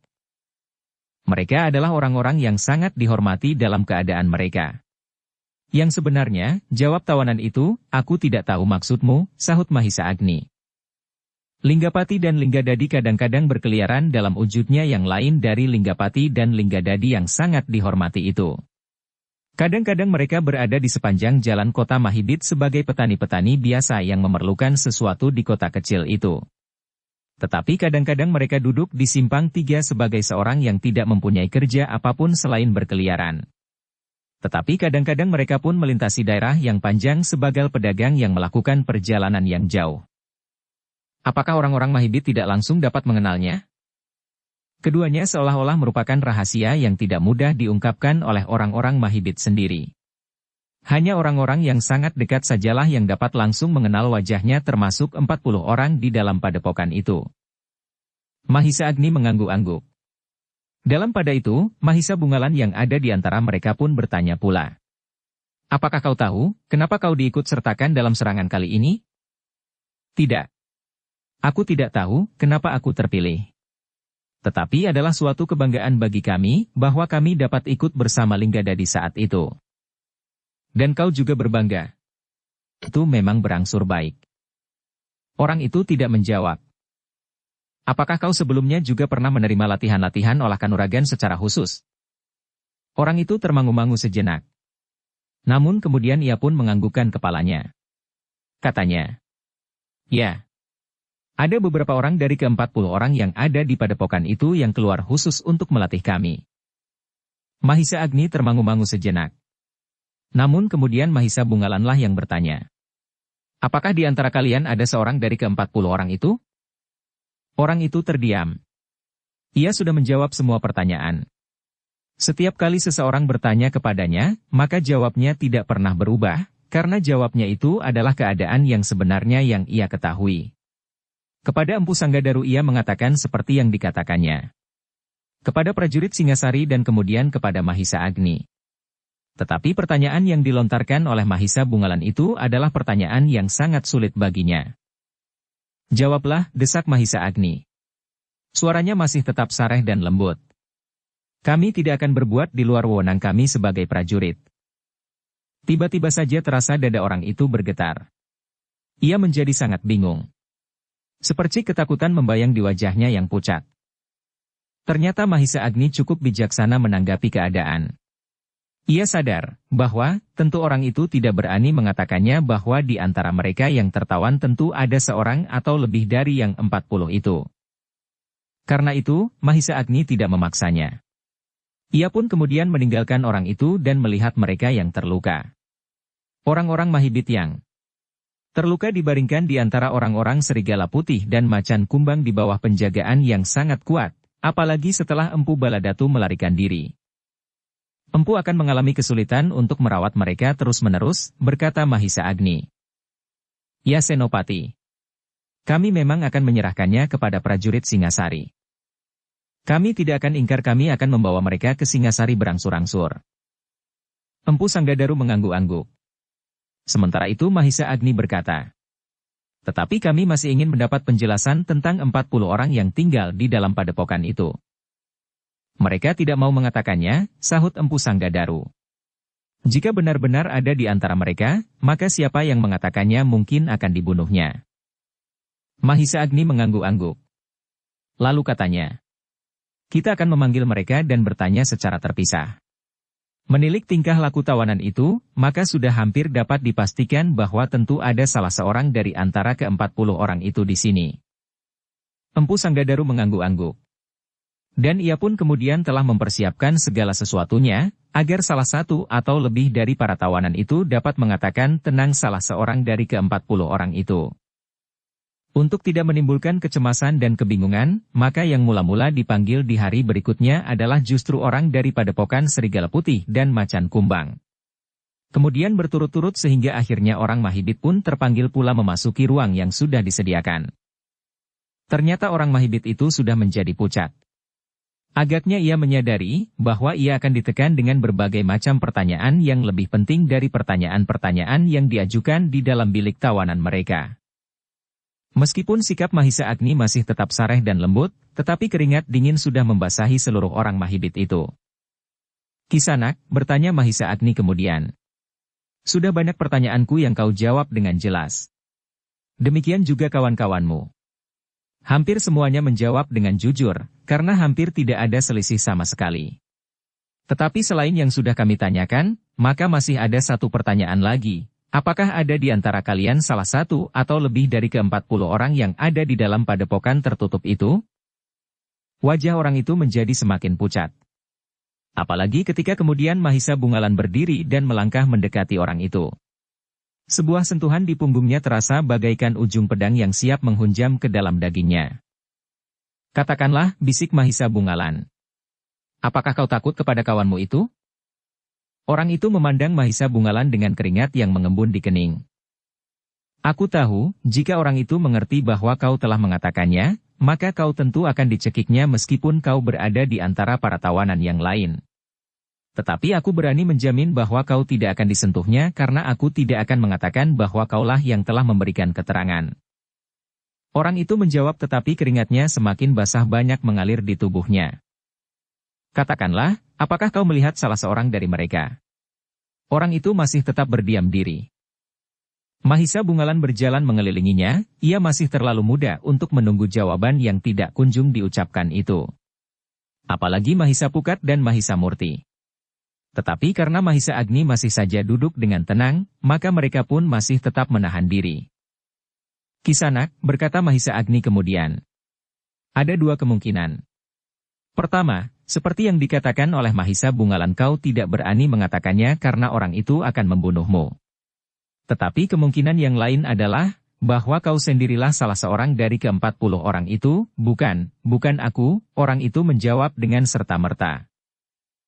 Mereka adalah orang-orang yang sangat dihormati dalam keadaan mereka. Yang sebenarnya, jawab tawanan itu, aku tidak tahu maksudmu, sahut Mahisa Agni. Linggapati dan Linggadadi kadang-kadang berkeliaran dalam wujudnya yang lain dari Linggapati dan Linggadadi yang sangat dihormati itu. Kadang-kadang mereka berada di sepanjang jalan kota Mahibit sebagai petani-petani biasa yang memerlukan sesuatu di kota kecil itu. Tetapi kadang-kadang mereka duduk di simpang 3 sebagai seorang yang tidak mempunyai kerja apapun selain berkeliaran. Tetapi kadang-kadang mereka pun melintasi daerah yang panjang sebagai pedagang yang melakukan perjalanan yang jauh. Apakah orang-orang Mahibit tidak langsung dapat mengenalnya? Keduanya seolah-olah merupakan rahasia yang tidak mudah diungkapkan oleh orang-orang Mahibit sendiri. Hanya orang-orang yang sangat dekat sajalah yang dapat langsung mengenal wajahnya termasuk 40 orang di dalam padepokan itu. Mahisa Agni mengangguk-angguk. Dalam pada itu, Mahisa Bungalan yang ada di antara mereka pun bertanya pula. Apakah kau tahu, kenapa kau diikut sertakan dalam serangan kali ini? Tidak. Aku tidak tahu, kenapa aku terpilih. Tetapi adalah suatu kebanggaan bagi kami, bahwa kami dapat ikut bersama Linggadadi saat itu. Dan kau juga berbangga. Itu memang berangsur baik. Orang itu tidak menjawab. Apakah kau sebelumnya juga pernah menerima latihan-latihan olah kanuragan secara khusus? Orang itu termangu-mangu sejenak. Namun kemudian ia pun menganggukkan kepalanya. Katanya. Ya. Ada beberapa orang dari ke-40 orang yang ada di padepokan itu yang keluar khusus untuk melatih kami. Mahisa Agni termangu-mangu sejenak. Namun kemudian Mahisa Bungalanlah yang bertanya. Apakah di antara kalian ada seorang dari ke-40 orang itu? Orang itu terdiam. Ia sudah menjawab semua pertanyaan. Setiap kali seseorang bertanya kepadanya, maka jawabnya tidak pernah berubah, karena jawabnya itu adalah keadaan yang sebenarnya yang ia ketahui. Kepada Empu Sanggadaru ia mengatakan seperti yang dikatakannya. Kepada prajurit Singasari dan kemudian kepada Mahisa Agni. Tetapi pertanyaan yang dilontarkan oleh Mahisa Bungalan itu adalah pertanyaan yang sangat sulit baginya. Jawablah, desak Mahisa Agni. Suaranya masih tetap sareh dan lembut. Kami tidak akan berbuat di luar wewenang kami sebagai prajurit. Tiba-tiba saja terasa dada orang itu bergetar. Ia menjadi sangat bingung. Seperti ketakutan membayang di wajahnya yang pucat. Ternyata Mahisa Agni cukup bijaksana menanggapi keadaan. Ia sadar bahwa tentu orang itu tidak berani mengatakannya bahwa di antara mereka yang tertawan tentu ada seorang atau lebih dari yang 40 itu. Karena itu, Mahisa Agni tidak memaksanya. Ia pun kemudian meninggalkan orang itu dan melihat mereka yang terluka. Orang-orang Mahibit yang terluka dibaringkan di antara orang-orang Serigala Putih dan Macan Kumbang di bawah penjagaan yang sangat kuat, apalagi setelah Empu Baladatu melarikan diri. Empu akan mengalami kesulitan untuk merawat mereka terus-menerus, berkata Mahisa Agni. Ya Senopati. Kami memang akan menyerahkannya kepada prajurit Singasari. Kami tidak akan ingkar kami akan membawa mereka ke Singasari berangsur-angsur. Empu Sanggadaru mengangguk-angguk. Sementara itu Mahisa Agni berkata. Tetapi kami masih ingin mendapat penjelasan tentang 40 orang yang tinggal di dalam padepokan itu. Mereka tidak mau mengatakannya, sahut Empu Sanggadaru. Jika benar-benar ada di antara mereka, maka siapa yang mengatakannya mungkin akan dibunuhnya. Mahisa Agni mengangguk-angguk. Lalu katanya. Kita akan memanggil mereka dan bertanya secara terpisah. Menilik tingkah laku tawanan itu, maka sudah hampir dapat dipastikan bahwa tentu ada salah seorang dari antara ke-40 orang itu di sini. Empu Sanggadaru mengangguk-angguk. Dan ia pun kemudian telah mempersiapkan segala sesuatunya, agar salah satu atau lebih dari para tawanan itu dapat mengatakan tenang salah seorang dari ke-40 orang itu. Untuk tidak menimbulkan kecemasan dan kebingungan, maka yang mula-mula dipanggil di hari berikutnya adalah justru orang dari padepokan Serigala Putih dan Macan Kumbang. Kemudian berturut-turut sehingga akhirnya orang Mahibit pun terpanggil pula memasuki ruang yang sudah disediakan. Ternyata orang Mahibit itu sudah menjadi pucat. Agaknya ia menyadari bahwa ia akan ditekan dengan berbagai macam pertanyaan yang lebih penting dari pertanyaan-pertanyaan yang diajukan di dalam bilik tawanan mereka. Meskipun sikap Mahisa Agni masih tetap sareh dan lembut, tetapi keringat dingin sudah membasahi seluruh orang Mahibit itu. Kisanak, bertanya Mahisa Agni kemudian. Sudah banyak pertanyaanku yang kau jawab dengan jelas. Demikian juga kawan-kawanmu. Hampir semuanya menjawab dengan jujur, karena hampir tidak ada selisih sama sekali. Tetapi selain yang sudah kami tanyakan, maka masih ada satu pertanyaan lagi. Apakah ada di antara kalian salah satu atau lebih dari ke-40 orang yang ada di dalam padepokan tertutup itu? Wajah orang itu menjadi semakin pucat. Apalagi ketika kemudian Mahisa Bungalan berdiri dan melangkah mendekati orang itu. Sebuah sentuhan di punggungnya terasa bagaikan ujung pedang yang siap menghunjam ke dalam dagingnya. Katakanlah, bisik Mahisa Bungalan. Apakah kau takut kepada kawanmu itu? Orang itu memandang Mahisa Bungalan dengan keringat yang mengembun di kening. Aku tahu, jika orang itu mengerti bahwa kau telah mengatakannya, maka kau tentu akan dicekiknya meskipun kau berada di antara para tawanan yang lain. Tetapi aku berani menjamin bahwa kau tidak akan disentuhnya karena aku tidak akan mengatakan bahwa kaulah yang telah memberikan keterangan. Orang itu menjawab tetapi keringatnya semakin basah banyak mengalir di tubuhnya. Katakanlah, apakah kau melihat salah seorang dari mereka? Orang itu masih tetap berdiam diri. Mahisa Bungalan berjalan mengelilinginya, ia masih terlalu muda untuk menunggu jawaban yang tidak kunjung diucapkan itu. Apalagi Mahisa Pukat dan Mahisa Murti. Tetapi karena Mahisa Agni masih saja duduk dengan tenang, maka mereka pun masih tetap menahan diri. Kisanak, berkata Mahisa Agni kemudian. Ada dua kemungkinan. Pertama, seperti yang dikatakan oleh Mahisa Bungalan, kau tidak berani mengatakannya karena orang itu akan membunuhmu. Tetapi kemungkinan yang lain adalah, bahwa kau sendirilah salah seorang dari ke-40 orang itu, bukan aku, orang itu menjawab dengan serta-merta.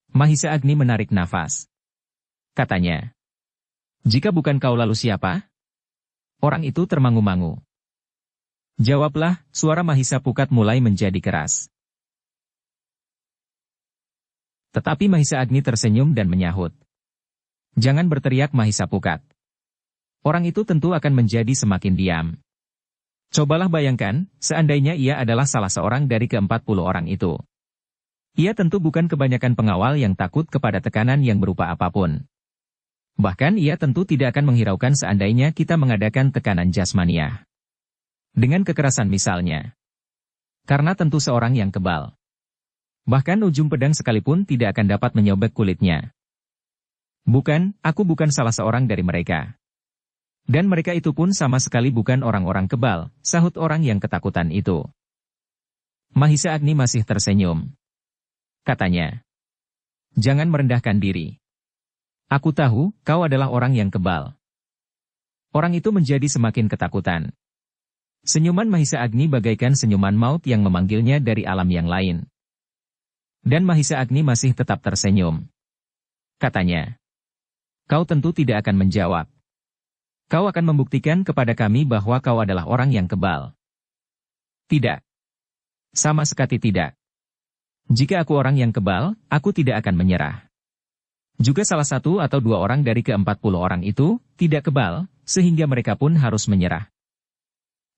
Mahisa Agni menarik nafas. Katanya, jika bukan kau lalu siapa? Orang itu termangu-mangu. Jawablah, suara Mahisa Pukat mulai menjadi keras. Tetapi Mahisa Agni tersenyum dan menyahut. Jangan berteriak Mahisa Pukat. Orang itu tentu akan menjadi semakin diam. Cobalah bayangkan, seandainya ia adalah salah seorang dari ke-40 orang itu. Ia tentu bukan kebanyakan pengawal yang takut kepada tekanan yang berupa apapun. Bahkan ia tentu tidak akan menghiraukan seandainya kita mengadakan tekanan jasmaniah. Dengan kekerasan misalnya. Karena tentu seorang yang kebal. Bahkan ujung pedang sekalipun tidak akan dapat menyobek kulitnya. Bukan, aku bukan salah seorang dari mereka. Dan mereka itu pun sama sekali bukan orang-orang kebal, sahut orang yang ketakutan itu. Mahisa Agni masih tersenyum. Katanya, jangan merendahkan diri. Aku tahu, kau adalah orang yang kebal. Orang itu menjadi semakin ketakutan. Senyuman Mahisa Agni bagaikan senyuman maut yang memanggilnya dari alam yang lain. Dan Mahisa Agni masih tetap tersenyum. Katanya, kau tentu tidak akan menjawab. Kau akan membuktikan kepada kami bahwa kau adalah orang yang kebal. Tidak. Sama sekali tidak. Jika aku orang yang kebal, aku tidak akan menyerah. Juga salah satu atau dua orang dari ke-40 orang itu tidak kebal, sehingga mereka pun harus menyerah.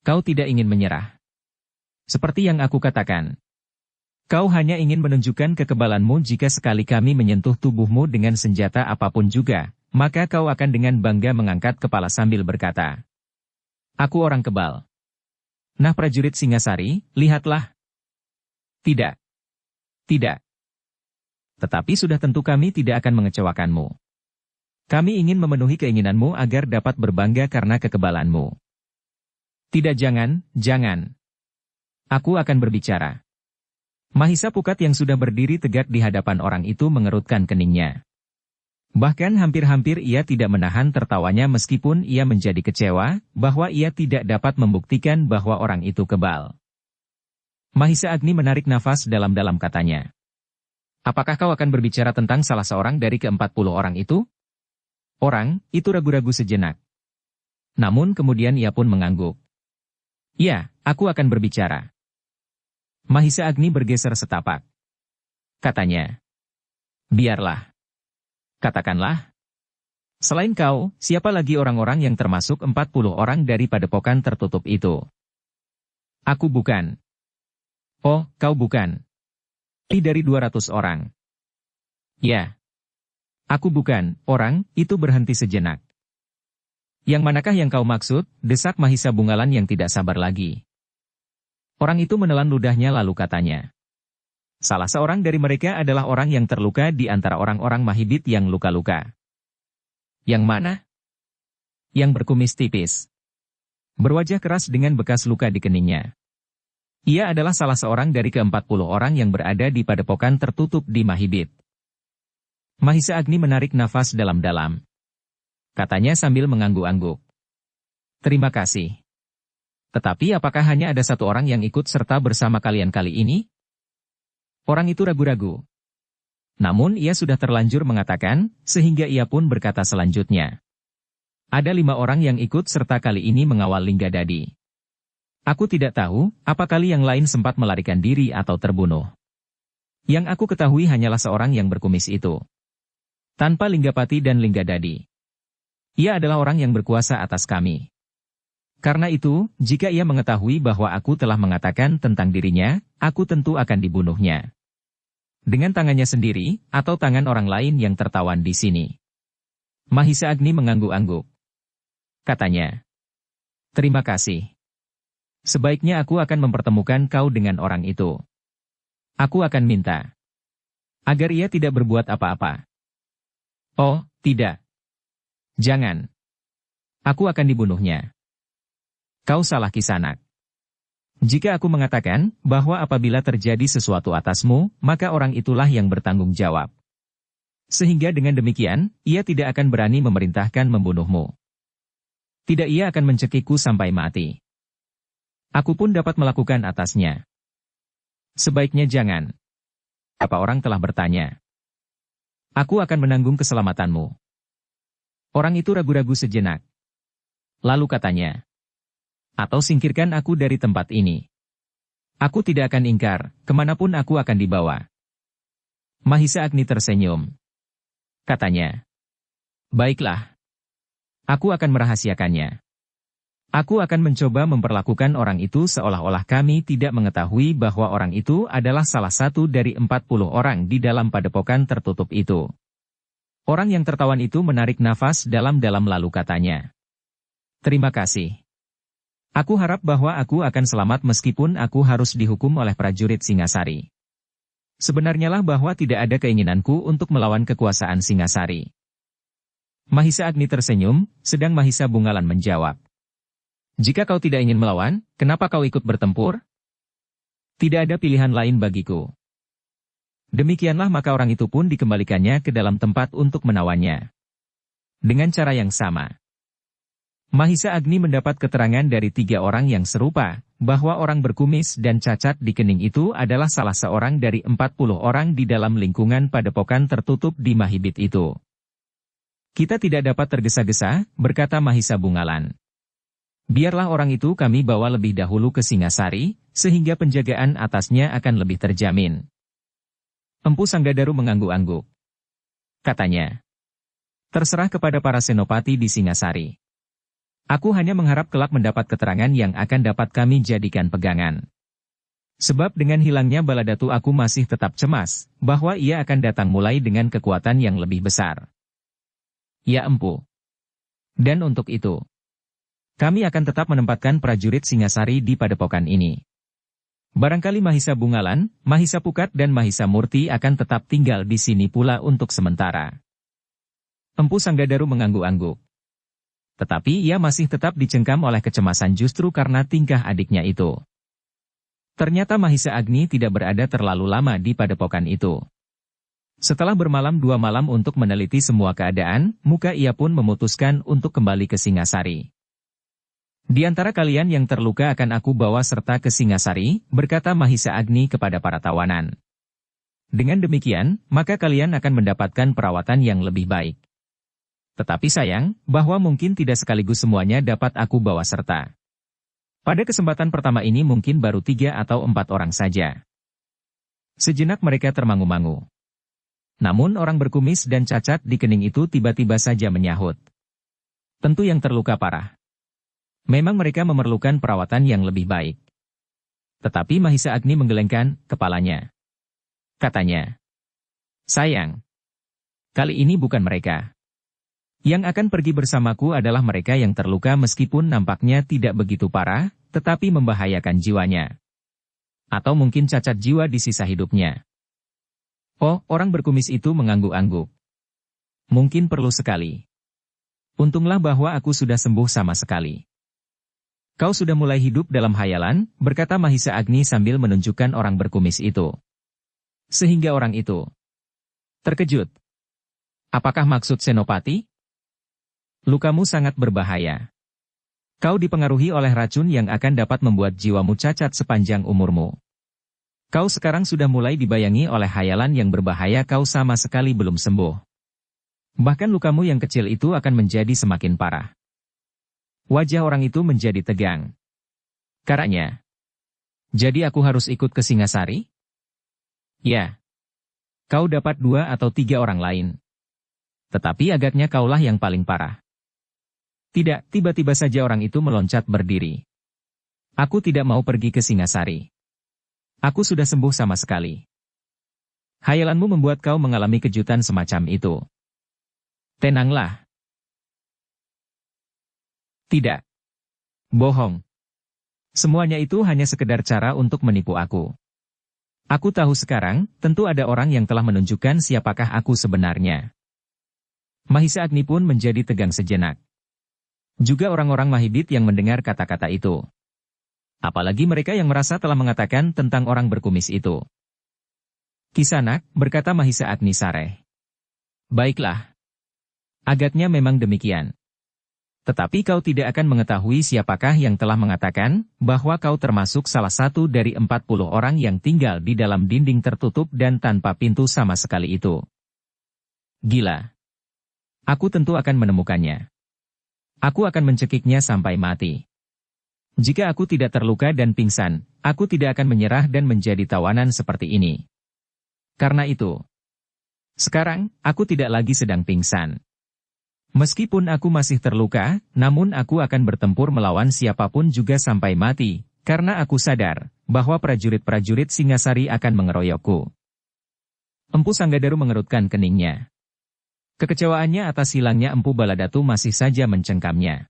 Kau tidak ingin menyerah. Seperti yang aku katakan. Kau hanya ingin menunjukkan kekebalanmu jika sekali kami menyentuh tubuhmu dengan senjata apapun juga, maka kau akan dengan bangga mengangkat kepala sambil berkata, aku orang kebal. Nah prajurit Singasari, lihatlah. Tidak. Tidak. Tetapi sudah tentu kami tidak akan mengecewakanmu. Kami ingin memenuhi keinginanmu agar dapat berbangga karena kekebalanmu. Tidak, jangan. Aku akan berbicara. Mahisa Pukat yang sudah berdiri tegak di hadapan orang itu mengerutkan keningnya. Bahkan hampir-hampir ia tidak menahan tertawanya meskipun ia menjadi kecewa bahwa ia tidak dapat membuktikan bahwa orang itu kebal. Mahisa Agni menarik nafas dalam-dalam katanya. Apakah kau akan berbicara tentang salah seorang dari ke-40 orang itu? Orang itu ragu-ragu sejenak. Namun kemudian ia pun mengangguk. Ya, aku akan berbicara. Mahisa Agni bergeser setapak. Katanya. Biarlah. Katakanlah. Selain kau, siapa lagi orang-orang yang termasuk 40 orang dari padepokan tertutup itu? Aku bukan. Oh, kau bukan. Dari 200 orang. Ya. Aku bukan, orang, itu berhenti sejenak. Yang manakah yang kau maksud, desak Mahisa Bungalan yang tidak sabar lagi. Orang itu menelan ludahnya lalu katanya. Salah seorang dari mereka adalah orang yang terluka di antara orang-orang Mahibit yang luka-luka. Yang mana? Yang berkumis tipis. Berwajah keras dengan bekas luka di keningnya. Ia adalah salah seorang dari ke-40 orang yang berada di padepokan tertutup di Mahibit. Mahisa Agni menarik nafas dalam-dalam. Katanya sambil mengangguk-angguk. Terima kasih. Tetapi apakah hanya ada satu orang yang ikut serta bersama kalian kali ini? Orang itu ragu-ragu. Namun ia sudah terlanjur mengatakan, sehingga ia pun berkata selanjutnya. Ada 5 orang yang ikut serta kali ini mengawal Linggadadi. Aku tidak tahu, apa kali yang lain sempat melarikan diri atau terbunuh. Yang aku ketahui hanyalah seorang yang berkumis itu. Tanpa Linggapati dan Linggadadi. Ia adalah orang yang berkuasa atas kami. Karena itu, jika ia mengetahui bahwa aku telah mengatakan tentang dirinya, aku tentu akan dibunuhnya. Dengan tangannya sendiri, atau tangan orang lain yang tertawan di sini. Mahisa Agni mengangguk-angguk. Katanya. Terima kasih. Sebaiknya aku akan mempertemukan kau dengan orang itu. Aku akan minta. Agar ia tidak berbuat apa-apa. Oh, tidak. Jangan. Aku akan dibunuhnya. Kau salah Kisanak. Jika aku mengatakan bahwa apabila terjadi sesuatu atasmu, maka orang itulah yang bertanggung jawab. Sehingga dengan demikian, ia tidak akan berani memerintahkan membunuhmu. Tidak, ia akan mencekikku sampai mati. Aku pun dapat melakukan atasnya. Sebaiknya jangan. Apa orang telah bertanya. Aku akan menanggung keselamatanmu. Orang itu ragu-ragu sejenak. Lalu katanya. Atau singkirkan aku dari tempat ini. Aku tidak akan ingkar, kemanapun aku akan dibawa. Mahisa Agni tersenyum. Katanya. Baiklah. Aku akan merahasiakannya. Aku akan mencoba memperlakukan orang itu seolah-olah kami tidak mengetahui bahwa orang itu adalah salah satu dari 40 orang di dalam padepokan tertutup itu. Orang yang tertawan itu menarik nafas dalam-dalam lalu katanya. Terima kasih. Aku harap bahwa aku akan selamat meskipun aku harus dihukum oleh prajurit Singasari. Sebenarnya lah bahwa tidak ada keinginanku untuk melawan kekuasaan Singasari. Mahisa Agni tersenyum, sedang Mahisa Bungalan menjawab. Jika kau tidak ingin melawan, kenapa kau ikut bertempur? Tidak ada pilihan lain bagiku. Demikianlah maka orang itu pun dikembalikannya ke dalam tempat untuk menawannya. Dengan cara yang sama. Mahisa Agni mendapat keterangan dari 3 orang yang serupa, bahwa orang berkumis dan cacat di kening itu adalah salah seorang dari 40 orang di dalam lingkungan padepokan tertutup di Mahibit itu. Kita tidak dapat tergesa-gesa, berkata Mahisa Bungalan. Biarlah orang itu kami bawa lebih dahulu ke Singasari, sehingga penjagaan atasnya akan lebih terjamin. Empu Sanggadaru mengangguk-angguk. Katanya. Terserah kepada para senopati di Singasari. Aku hanya mengharap kelak mendapat keterangan yang akan dapat kami jadikan pegangan. Sebab dengan hilangnya Baladatu aku masih tetap cemas, bahwa ia akan datang mulai dengan kekuatan yang lebih besar. Ya empu. Dan untuk itu, kami akan tetap menempatkan prajurit Singasari di padepokan ini. Barangkali Mahisa Bungalan, Mahisa Pukat dan Mahisa Murti akan tetap tinggal di sini pula untuk sementara. Empu Sanggadaru mengangguk-angguk. Tetapi ia masih tetap dicengkam oleh kecemasan justru karena tingkah adiknya itu. Ternyata Mahisa Agni tidak berada terlalu lama di padepokan itu. Setelah bermalam 2 malam untuk meneliti semua keadaan, muka ia pun memutuskan untuk kembali ke Singasari. Di antara kalian yang terluka akan aku bawa serta ke Singasari, berkata Mahisa Agni kepada para tawanan. Dengan demikian, maka kalian akan mendapatkan perawatan yang lebih baik. Tetapi sayang, bahwa mungkin tidak sekaligus semuanya dapat aku bawa serta. Pada kesempatan pertama ini mungkin baru 3 atau 4 orang saja. Sejenak mereka termangu-mangu. Namun orang berkumis dan cacat di kening itu tiba-tiba saja menyahut. Tentu yang terluka parah. Memang mereka memerlukan perawatan yang lebih baik. Tetapi Mahisa Agni menggelengkan kepalanya. Katanya. Sayang. Kali ini bukan mereka. Yang akan pergi bersamaku adalah mereka yang terluka meskipun nampaknya tidak begitu parah, tetapi membahayakan jiwanya. Atau mungkin cacat jiwa di sisa hidupnya. Oh, orang berkumis itu mengangguk-angguk. Mungkin perlu sekali. Untunglah bahwa aku sudah sembuh sama sekali. Kau sudah mulai hidup dalam hayalan, berkata Mahisa Agni sambil menunjukkan orang berkumis itu. Sehingga orang itu terkejut. Apakah maksud Senopati? Lukamu sangat berbahaya. Kau dipengaruhi oleh racun yang akan dapat membuat jiwamu cacat sepanjang umurmu. Kau sekarang sudah mulai dibayangi oleh hayalan yang berbahaya, kau sama sekali belum sembuh. Bahkan lukamu yang kecil itu akan menjadi semakin parah. Wajah orang itu menjadi tegang. Karanya. Jadi aku harus ikut ke Singasari? Ya. Kau dapat 2 atau 3 orang lain. Tetapi agaknya kaulah yang paling parah. Tidak, tiba-tiba saja orang itu meloncat berdiri. Aku tidak mau pergi ke Singasari. Aku sudah sembuh sama sekali. Hayalanmu membuat kau mengalami kejutan semacam itu. Tenanglah. Tidak. Bohong. Semuanya itu hanya sekedar cara untuk menipu aku. Aku tahu sekarang, tentu ada orang yang telah menunjukkan siapakah aku sebenarnya. Mahisa Agni pun menjadi tegang sejenak. Juga orang-orang Mahibit yang mendengar kata-kata itu. Apalagi mereka yang merasa telah mengatakan tentang orang berkumis itu. Kisanak, berkata Mahisa Agnisareh. Baiklah. Agaknya memang demikian. Tetapi kau tidak akan mengetahui siapakah yang telah mengatakan bahwa kau termasuk salah satu dari 40 orang yang tinggal di dalam dinding tertutup dan tanpa pintu sama sekali itu. Gila. Aku tentu akan menemukannya. Aku akan mencekiknya sampai mati. Jika aku tidak terluka dan pingsan, aku tidak akan menyerah dan menjadi tawanan seperti ini. Karena itu, sekarang, aku tidak lagi sedang pingsan. Meskipun aku masih terluka, namun aku akan bertempur melawan siapapun juga sampai mati, karena aku sadar bahwa prajurit-prajurit Singasari akan mengeroyokku. Empu Sanggadaru mengerutkan keningnya. Kekecewaannya atas hilangnya Empu Baladatu masih saja mencengkamnya.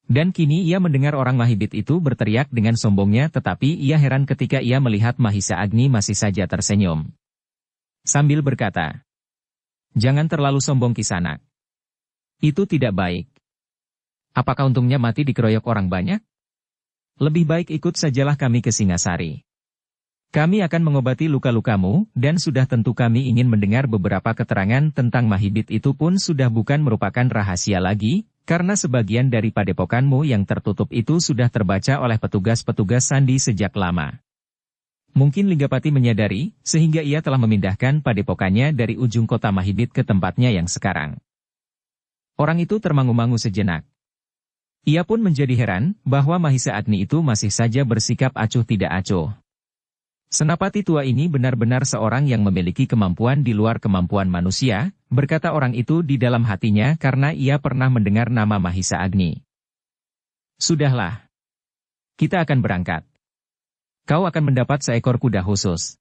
Dan kini ia mendengar orang Mahibit itu berteriak dengan sombongnya, tetapi ia heran ketika ia melihat Mahisa Agni masih saja tersenyum. Sambil berkata, "Jangan terlalu sombong Kisanak. Itu tidak baik. Apakah untungnya mati dikeroyok orang banyak? Lebih baik ikut sajalah kami ke Singasari. Kami akan mengobati luka-lukamu, dan sudah tentu kami ingin mendengar beberapa keterangan tentang Mahibit itu pun sudah bukan merupakan rahasia lagi, karena sebagian dari padepokanmu yang tertutup itu sudah terbaca oleh petugas-petugas sandi sejak lama." Mungkin Linggapati menyadari, sehingga ia telah memindahkan padepokannya dari ujung kota Mahibit ke tempatnya yang sekarang. Orang itu termangu-mangu sejenak. Ia pun menjadi heran bahwa Mahisa Agni itu masih saja bersikap acuh tidak acuh. Senapati tua ini benar-benar seorang yang memiliki kemampuan di luar kemampuan manusia, berkata orang itu di dalam hatinya karena ia pernah mendengar nama Mahisa Agni. Sudahlah. Kita akan berangkat. Kau akan mendapat seekor kuda khusus.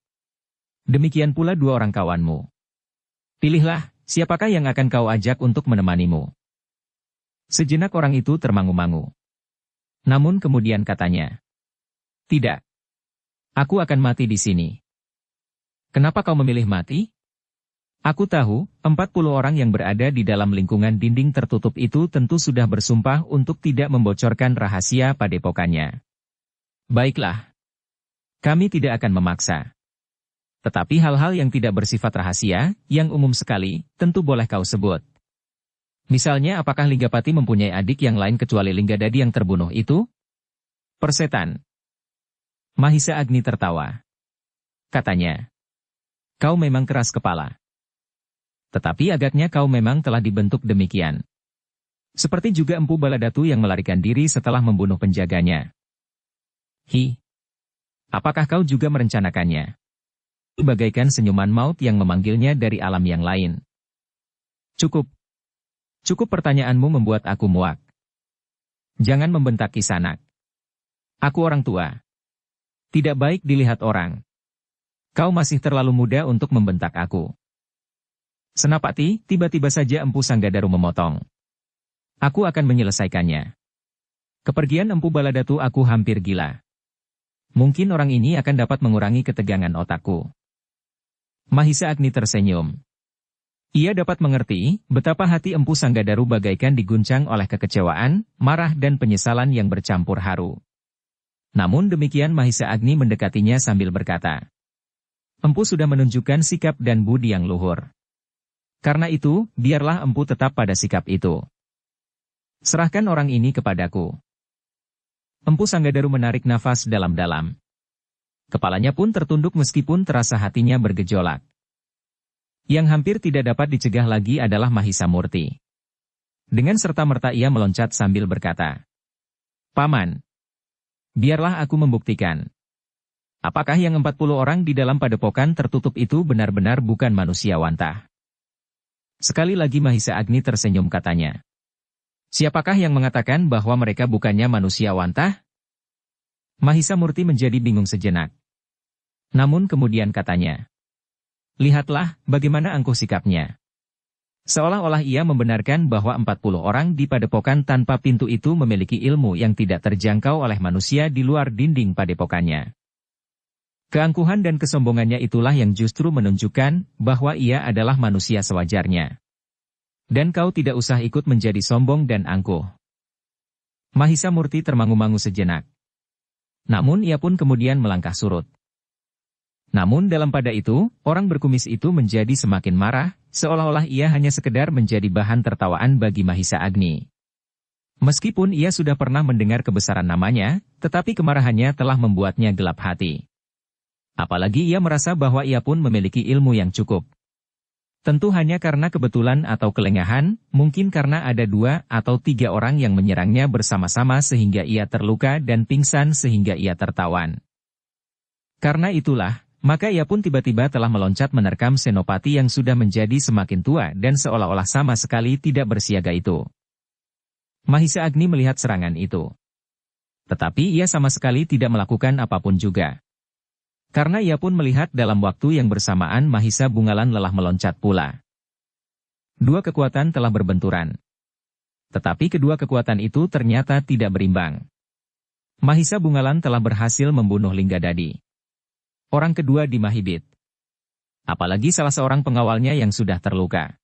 Demikian pula 2 orang kawanmu. Pilihlah, siapakah yang akan kau ajak untuk menemanimu? Sejenak orang itu termangu-mangu. Namun kemudian katanya, "Tidak. Aku akan mati di sini." "Kenapa kau memilih mati?" "Aku tahu, 40 orang yang berada di dalam lingkungan dinding tertutup itu tentu sudah bersumpah untuk tidak membocorkan rahasia padepokannya. Baiklah. Kami tidak akan memaksa. Tetapi hal-hal yang tidak bersifat rahasia, yang umum sekali, tentu boleh kau sebut. Misalnya apakah Linggapati mempunyai adik yang lain kecuali Linggadadi yang terbunuh itu?" "Persetan." Mahisa Agni tertawa. Katanya, "Kau memang keras kepala. Tetapi agaknya kau memang telah dibentuk demikian. Seperti juga Empu Baladatu yang melarikan diri setelah membunuh penjaganya. Hi. Apakah kau juga merencanakannya?" Bagaikan senyuman maut yang memanggilnya dari alam yang lain. "Cukup. Cukup pertanyaanmu membuat aku muak. Jangan membentak Kisanak. Aku orang tua. Tidak baik dilihat orang. Kau masih terlalu muda untuk membentak aku." "Senapati," tiba-tiba saja Empu Sanggadaru memotong. "Aku akan menyelesaikannya. Kepergian Empu Baladatu aku hampir gila. Mungkin orang ini akan dapat mengurangi ketegangan otakku." Mahisa Agni tersenyum. Ia dapat mengerti betapa hati Empu Sanggadaru bagaikan diguncang oleh kekecewaan, marah dan penyesalan yang bercampur haru. Namun demikian Mahisa Agni mendekatinya sambil berkata, "Empu sudah menunjukkan sikap dan budi yang luhur. Karena itu, biarlah Empu tetap pada sikap itu. Serahkan orang ini kepadaku." Empu Sanggadaru menarik nafas dalam-dalam. Kepalanya pun tertunduk meskipun terasa hatinya bergejolak. Yang hampir tidak dapat dicegah lagi adalah Mahisa Murti. Dengan serta-merta ia meloncat sambil berkata, "Paman, biarlah aku membuktikan. Apakah yang 40 orang di dalam padepokan tertutup itu benar-benar bukan manusia wantah?" Sekali lagi Mahisa Agni tersenyum katanya, "Siapakah yang mengatakan bahwa mereka bukannya manusia wantah?" Mahisa Murti menjadi bingung sejenak. Namun kemudian katanya, "Lihatlah bagaimana angkuh sikapnya." Seolah-olah ia membenarkan bahwa 40 orang di padepokan tanpa pintu itu memiliki ilmu yang tidak terjangkau oleh manusia di luar dinding padepokannya. Keangkuhan dan kesombongannya itulah yang justru menunjukkan bahwa ia adalah manusia sewajarnya. Dan kau tidak usah ikut menjadi sombong dan angkuh. Mahisa Murti termangu-mangu sejenak. Namun ia pun kemudian melangkah surut. Namun dalam pada itu, orang berkumis itu menjadi semakin marah, seolah-olah ia hanya sekedar menjadi bahan tertawaan bagi Mahisa Agni. Meskipun ia sudah pernah mendengar kebesaran namanya, tetapi kemarahannya telah membuatnya gelap hati. Apalagi ia merasa bahwa ia pun memiliki ilmu yang cukup. Tentu hanya karena kebetulan atau kelengahan, mungkin karena ada 2 atau 3 orang yang menyerangnya bersama-sama sehingga ia terluka dan pingsan sehingga ia tertawan. Karena itulah, maka ia pun tiba-tiba telah meloncat menerkam Senopati yang sudah menjadi semakin tua dan seolah-olah sama sekali tidak bersiaga itu. Mahisa Agni melihat serangan itu. Tetapi ia sama sekali tidak melakukan apapun juga. Karena ia pun melihat dalam waktu yang bersamaan Mahisa Bungalan lelah meloncat pula. 2 kekuatan telah berbenturan. Tetapi kedua kekuatan itu ternyata tidak berimbang. Mahisa Bungalan telah berhasil membunuh Linggadadi. Orang kedua di Mahibit. Apalagi salah seorang pengawalnya yang sudah terluka.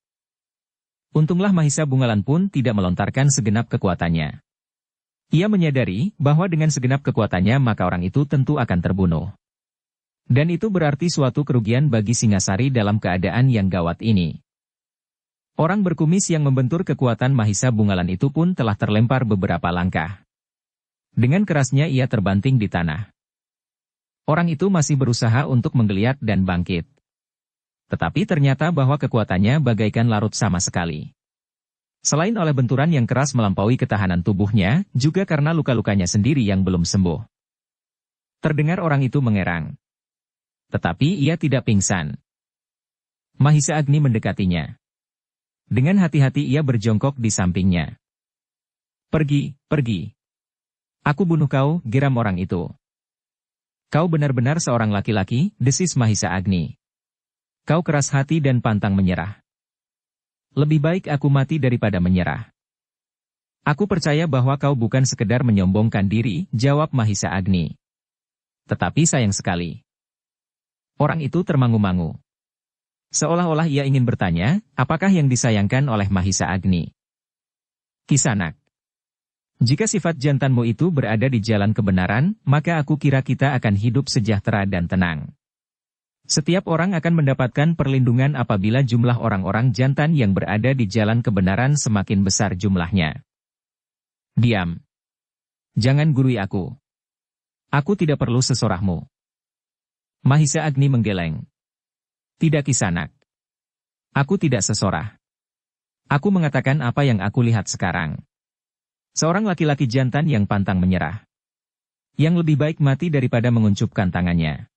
Untunglah Mahisa Bungalan pun tidak melontarkan segenap kekuatannya. Ia menyadari bahwa dengan segenap kekuatannya maka orang itu tentu akan terbunuh. Dan itu berarti suatu kerugian bagi Singasari dalam keadaan yang gawat ini. Orang berkumis yang membentur kekuatan Mahisa Bungalan itu pun telah terlempar beberapa langkah. Dengan kerasnya ia terbanting di tanah. Orang itu masih berusaha untuk menggeliat dan bangkit. Tetapi ternyata bahwa kekuatannya bagaikan larut sama sekali. Selain oleh benturan yang keras melampaui ketahanan tubuhnya, juga karena luka-lukanya sendiri yang belum sembuh. Terdengar orang itu mengerang. Tetapi ia tidak pingsan. Mahisa Agni mendekatinya. Dengan hati-hati ia berjongkok di sampingnya. Pergi, pergi. Aku bunuh kau, geram orang itu. Kau benar-benar seorang laki-laki, desis Mahisa Agni. Kau keras hati dan pantang menyerah. Lebih baik aku mati daripada menyerah. Aku percaya bahwa kau bukan sekedar menyombongkan diri, jawab Mahisa Agni. Tetapi sayang sekali. Orang itu termangu-mangu. Seolah-olah ia ingin bertanya, apakah yang disayangkan oleh Mahisa Agni? Kisanak. Jika sifat jantanmu itu berada di jalan kebenaran, maka aku kira kita akan hidup sejahtera dan tenang. Setiap orang akan mendapatkan perlindungan apabila jumlah orang-orang jantan yang berada di jalan kebenaran semakin besar jumlahnya. Diam. Jangan gurui aku. Aku tidak perlu sesorahmu. Mahisa Agni menggeleng. Tidak Kisanak. Aku tidak sesorah. Aku mengatakan apa yang aku lihat sekarang. Seorang laki-laki jantan yang pantang menyerah. Yang lebih baik mati daripada menguncupkan tangannya.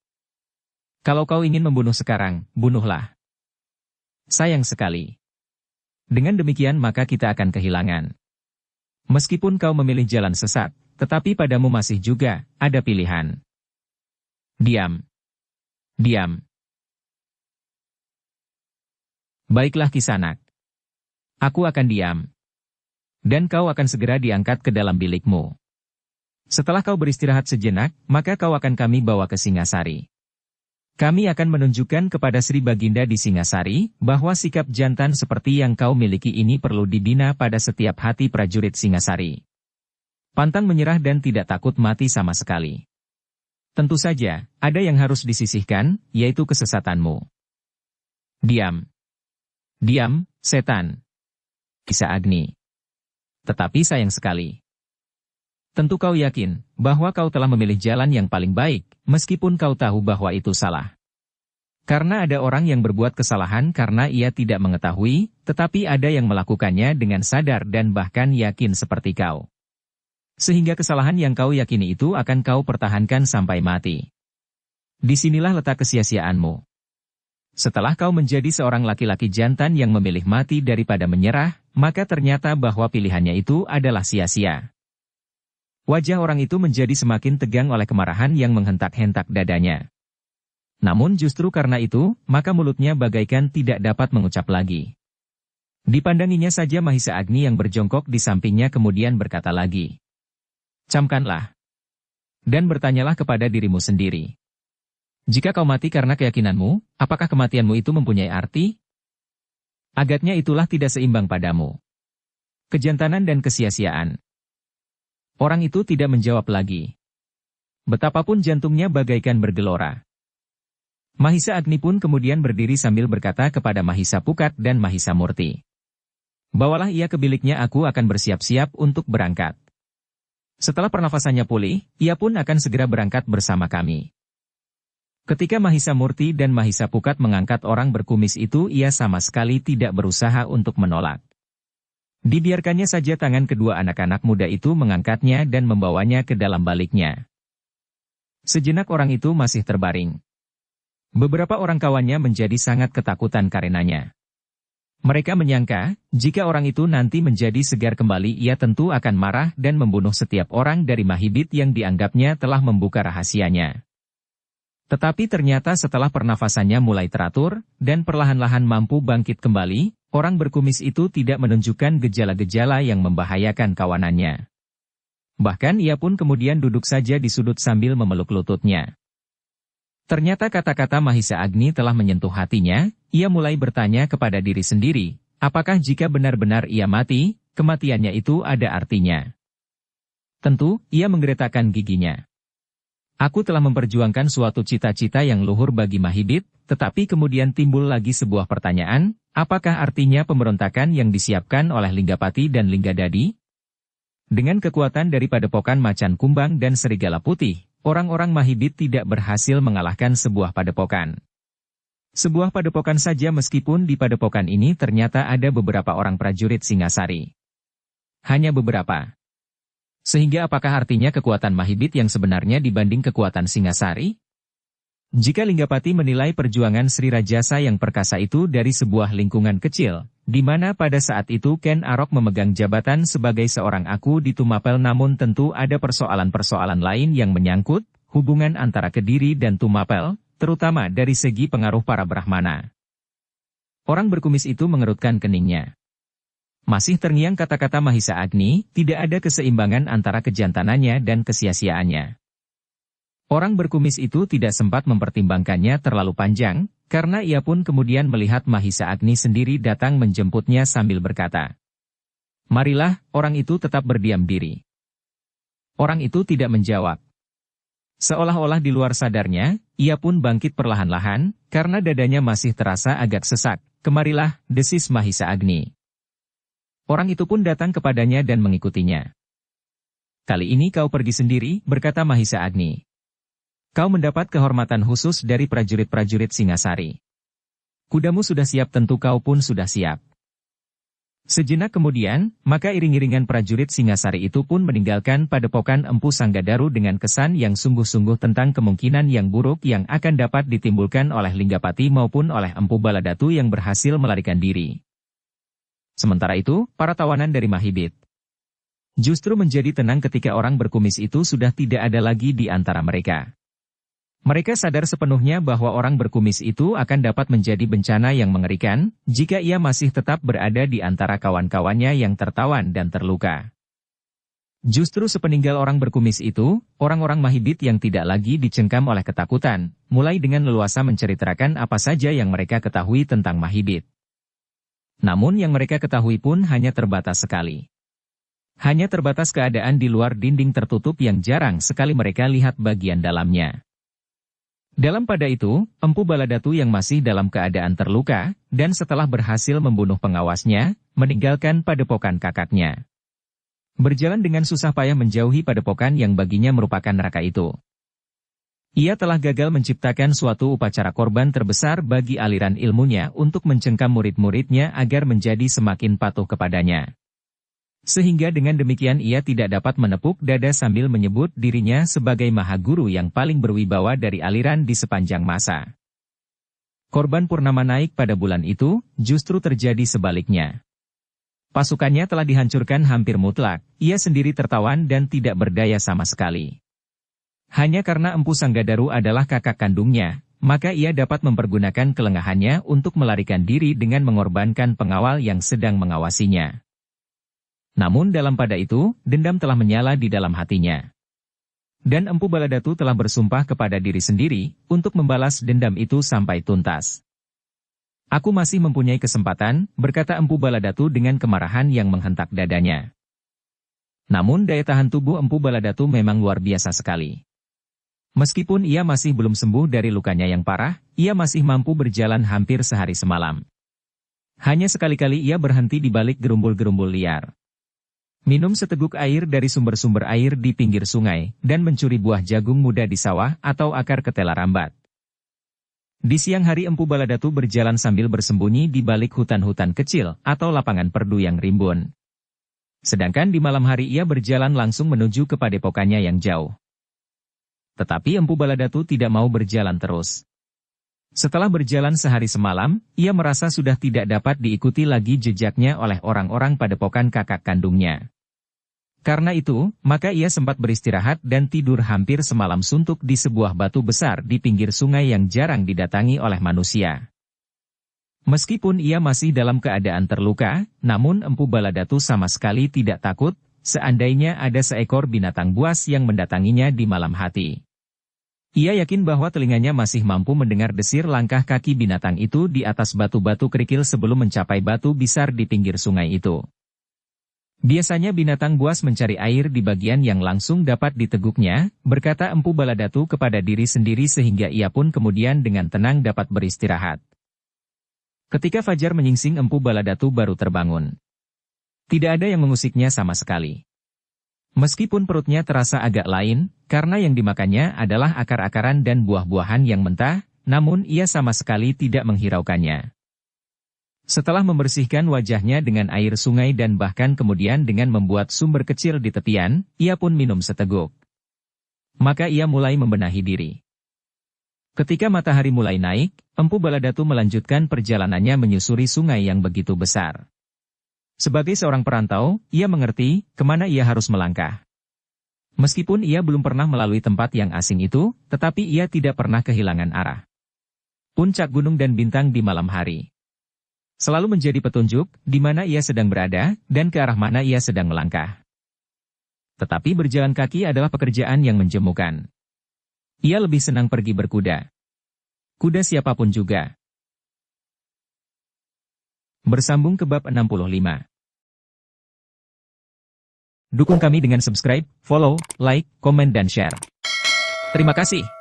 Kalau kau ingin membunuh sekarang, bunuhlah. Sayang sekali. Dengan demikian maka kita akan kehilangan. Meskipun kau memilih jalan sesat, tetapi padamu masih juga ada pilihan. Diam. Diam. Baiklah Kisanak. Aku akan diam. Dan kau akan segera diangkat ke dalam bilikmu. Setelah kau beristirahat sejenak, maka kau akan kami bawa ke Singasari. Kami akan menunjukkan kepada Sri Baginda di Singasari, bahwa sikap jantan seperti yang kau miliki ini perlu dibina pada setiap hati prajurit Singasari. Pantang menyerah dan tidak takut mati sama sekali. Tentu saja, ada yang harus disisihkan, yaitu kesesatanmu. Diam. Diam, setan. Mahisa Agni. Tetapi sayang sekali. Tentu kau yakin, bahwa kau telah memilih jalan yang paling baik, meskipun kau tahu bahwa itu salah. Karena ada orang yang berbuat kesalahan karena ia tidak mengetahui, tetapi ada yang melakukannya dengan sadar dan bahkan yakin seperti kau. Sehingga kesalahan yang kau yakini itu akan kau pertahankan sampai mati. Disinilah letak kesia-siaanmu. Setelah kau menjadi seorang laki-laki jantan yang memilih mati daripada menyerah, maka ternyata bahwa pilihannya itu adalah sia-sia. Wajah orang itu menjadi semakin tegang oleh kemarahan yang menghentak-hentak dadanya. Namun justru karena itu, maka mulutnya bagaikan tidak dapat mengucap lagi. Dipandanginya saja Mahisa Agni yang berjongkok di sampingnya kemudian berkata lagi. Camkanlah. Dan bertanyalah kepada dirimu sendiri. Jika kau mati karena keyakinanmu, apakah kematianmu itu mempunyai arti? Agaknya itulah tidak seimbang padamu. Kejantanan dan kesia-siaan. Orang itu tidak menjawab lagi. Betapapun jantungnya bagaikan bergelora. Mahisa Agni pun kemudian berdiri sambil berkata kepada Mahisa Pukat dan Mahisa Murti. Bawalah ia ke biliknya, aku akan bersiap-siap untuk berangkat. Setelah pernafasannya pulih, ia pun akan segera berangkat bersama kami. Ketika Mahisa Murti dan Mahisa Pukat mengangkat orang berkumis itu, ia sama sekali tidak berusaha untuk menolak. Dibiarkannya saja tangan kedua anak-anak muda itu mengangkatnya dan membawanya ke dalam baliknya. Sejenak orang itu masih terbaring. Beberapa orang kawannya menjadi sangat ketakutan karenanya. Mereka menyangka, jika orang itu nanti menjadi segar kembali, ia tentu akan marah dan membunuh setiap orang dari Mahibit yang dianggapnya telah membuka rahasianya. Tetapi ternyata setelah pernafasannya mulai teratur, dan perlahan-lahan mampu bangkit kembali, orang berkumis itu tidak menunjukkan gejala-gejala yang membahayakan kawanannya. Bahkan ia pun kemudian duduk saja di sudut sambil memeluk lututnya. Ternyata kata-kata Mahisa Agni telah menyentuh hatinya, ia mulai bertanya kepada diri sendiri, apakah jika benar-benar ia mati, kematiannya itu ada artinya? Tentu, ia menggeretakkan giginya. Aku telah memperjuangkan suatu cita-cita yang luhur bagi Mahibit, tetapi kemudian timbul lagi sebuah pertanyaan, apakah artinya pemberontakan yang disiapkan oleh Linggapati dan Linggadadi? Dengan kekuatan dari Padepokan Macan Kumbang dan Serigala Putih, orang-orang Mahibit tidak berhasil mengalahkan sebuah padepokan. Sebuah padepokan saja, meskipun di padepokan ini ternyata ada beberapa orang prajurit Singasari. Hanya beberapa. Sehingga apakah artinya kekuatan Mahibit yang sebenarnya dibanding kekuatan Singasari? Jika Linggapati menilai perjuangan Sri Rajasa yang perkasa itu dari sebuah lingkungan kecil, di mana pada saat itu Ken Arok memegang jabatan sebagai seorang aku di Tumapel, namun tentu ada persoalan-persoalan lain yang menyangkut hubungan antara Kediri dan Tumapel, terutama dari segi pengaruh para Brahmana. Orang berkumis itu mengerutkan keningnya. Masih terngiang kata-kata Mahisa Agni, tidak ada keseimbangan antara kejantanannya dan kesia-siaannya. Orang berkumis itu tidak sempat mempertimbangkannya terlalu panjang, karena ia pun kemudian melihat Mahisa Agni sendiri datang menjemputnya sambil berkata, "Marilah." Orang itu tetap berdiam diri. Orang itu tidak menjawab. Seolah-olah di luar sadarnya, ia pun bangkit perlahan-lahan, karena dadanya masih terasa agak sesak. "Kemarilah," desis Mahisa Agni. Orang itu pun datang kepadanya dan mengikutinya. "Kali ini kau pergi sendiri," berkata Mahisa Agni. "Kau mendapat kehormatan khusus dari prajurit-prajurit Singasari. Kudamu sudah siap, tentu kau pun sudah siap." Sejenak kemudian, maka iring-iringan prajurit Singasari itu pun meninggalkan Padepokan Empu Sanggadaru dengan kesan yang sungguh-sungguh tentang kemungkinan yang buruk yang akan dapat ditimbulkan oleh Linggapati maupun oleh Empu Baladatu yang berhasil melarikan diri. Sementara itu, para tawanan dari Mahibit justru menjadi tenang ketika orang berkumis itu sudah tidak ada lagi di antara mereka. Mereka sadar sepenuhnya bahwa orang berkumis itu akan dapat menjadi bencana yang mengerikan, jika ia masih tetap berada di antara kawan-kawannya yang tertawan dan terluka. Justru sepeninggal orang berkumis itu, orang-orang Mahibit yang tidak lagi dicengkam oleh ketakutan, mulai dengan leluasa menceritakan apa saja yang mereka ketahui tentang Mahibit. Namun yang mereka ketahui pun hanya terbatas sekali. Hanya terbatas keadaan di luar dinding tertutup yang jarang sekali mereka lihat bagian dalamnya. Dalam pada itu, Empu Baladatu yang masih dalam keadaan terluka, dan setelah berhasil membunuh pengawasnya, meninggalkan padepokan kakaknya. Berjalan dengan susah payah menjauhi padepokan yang baginya merupakan neraka itu. Ia telah gagal menciptakan suatu upacara korban terbesar bagi aliran ilmunya untuk mencengkam murid-muridnya agar menjadi semakin patuh kepadanya. Sehingga dengan demikian ia tidak dapat menepuk dada sambil menyebut dirinya sebagai Mahaguru yang paling berwibawa dari aliran di sepanjang masa. Korban purnama naik pada bulan itu, justru terjadi sebaliknya. Pasukannya telah dihancurkan hampir mutlak, ia sendiri tertawan dan tidak berdaya sama sekali. Hanya karena Empu Sanggadaru adalah kakak kandungnya, maka ia dapat mempergunakan kelengahannya untuk melarikan diri dengan mengorbankan pengawal yang sedang mengawasinya. Namun dalam pada itu, dendam telah menyala di dalam hatinya. Dan Empu Baladatu telah bersumpah kepada diri sendiri, untuk membalas dendam itu sampai tuntas. "Aku masih mempunyai kesempatan," berkata Empu Baladatu dengan kemarahan yang menghentak dadanya. Namun daya tahan tubuh Empu Baladatu memang luar biasa sekali. Meskipun ia masih belum sembuh dari lukanya yang parah, ia masih mampu berjalan hampir sehari semalam. Hanya sekali-kali ia berhenti di balik gerumbul-gerumbul liar. Minum seteguk air dari sumber-sumber air di pinggir sungai, dan mencuri buah jagung muda di sawah atau akar ketela rambat. Di siang hari Empu Baladatu berjalan sambil bersembunyi di balik hutan-hutan kecil atau lapangan perdu yang rimbun. Sedangkan di malam hari ia berjalan langsung menuju ke padepokannya yang jauh. Tetapi Empu Baladatu tidak mau berjalan terus. Setelah berjalan sehari semalam, ia merasa sudah tidak dapat diikuti lagi jejaknya oleh orang-orang padepokan kakak kandungnya. Karena itu, maka ia sempat beristirahat dan tidur hampir semalam suntuk di sebuah batu besar di pinggir sungai yang jarang didatangi oleh manusia. Meskipun ia masih dalam keadaan terluka, namun Empu Baladatu sama sekali tidak takut, seandainya ada seekor binatang buas yang mendatanginya di malam hari. Ia yakin bahwa telinganya masih mampu mendengar desir langkah kaki binatang itu di atas batu-batu kerikil sebelum mencapai batu besar di pinggir sungai itu. Biasanya binatang buas mencari air di bagian yang langsung dapat diteguknya, berkata Empu Baladatu kepada diri sendiri sehingga ia pun kemudian dengan tenang dapat beristirahat. Ketika fajar menyingsing Empu Baladatu baru terbangun. Tidak ada yang mengusiknya sama sekali. Meskipun perutnya terasa agak lain, karena yang dimakannya adalah akar-akaran dan buah-buahan yang mentah, namun ia sama sekali tidak menghiraukannya. Setelah membersihkan wajahnya dengan air sungai dan bahkan kemudian dengan membuat sumber kecil di tepian, ia pun minum seteguk. Maka ia mulai membenahi diri. Ketika matahari mulai naik, Empu Baladatu melanjutkan perjalanannya menyusuri sungai yang begitu besar. Sebagai seorang perantau, ia mengerti kemana ia harus melangkah. Meskipun ia belum pernah melalui tempat yang asing itu, tetapi ia tidak pernah kehilangan arah. Puncak gunung dan bintang di malam hari selalu menjadi petunjuk di mana ia sedang berada dan ke arah mana ia sedang melangkah. Tetapi berjalan kaki adalah pekerjaan yang menjemukan. Ia lebih senang pergi berkuda. Kuda siapapun juga. Bersambung ke bab 65. Dukung kami dengan subscribe, follow, like, komen dan share. Terima kasih.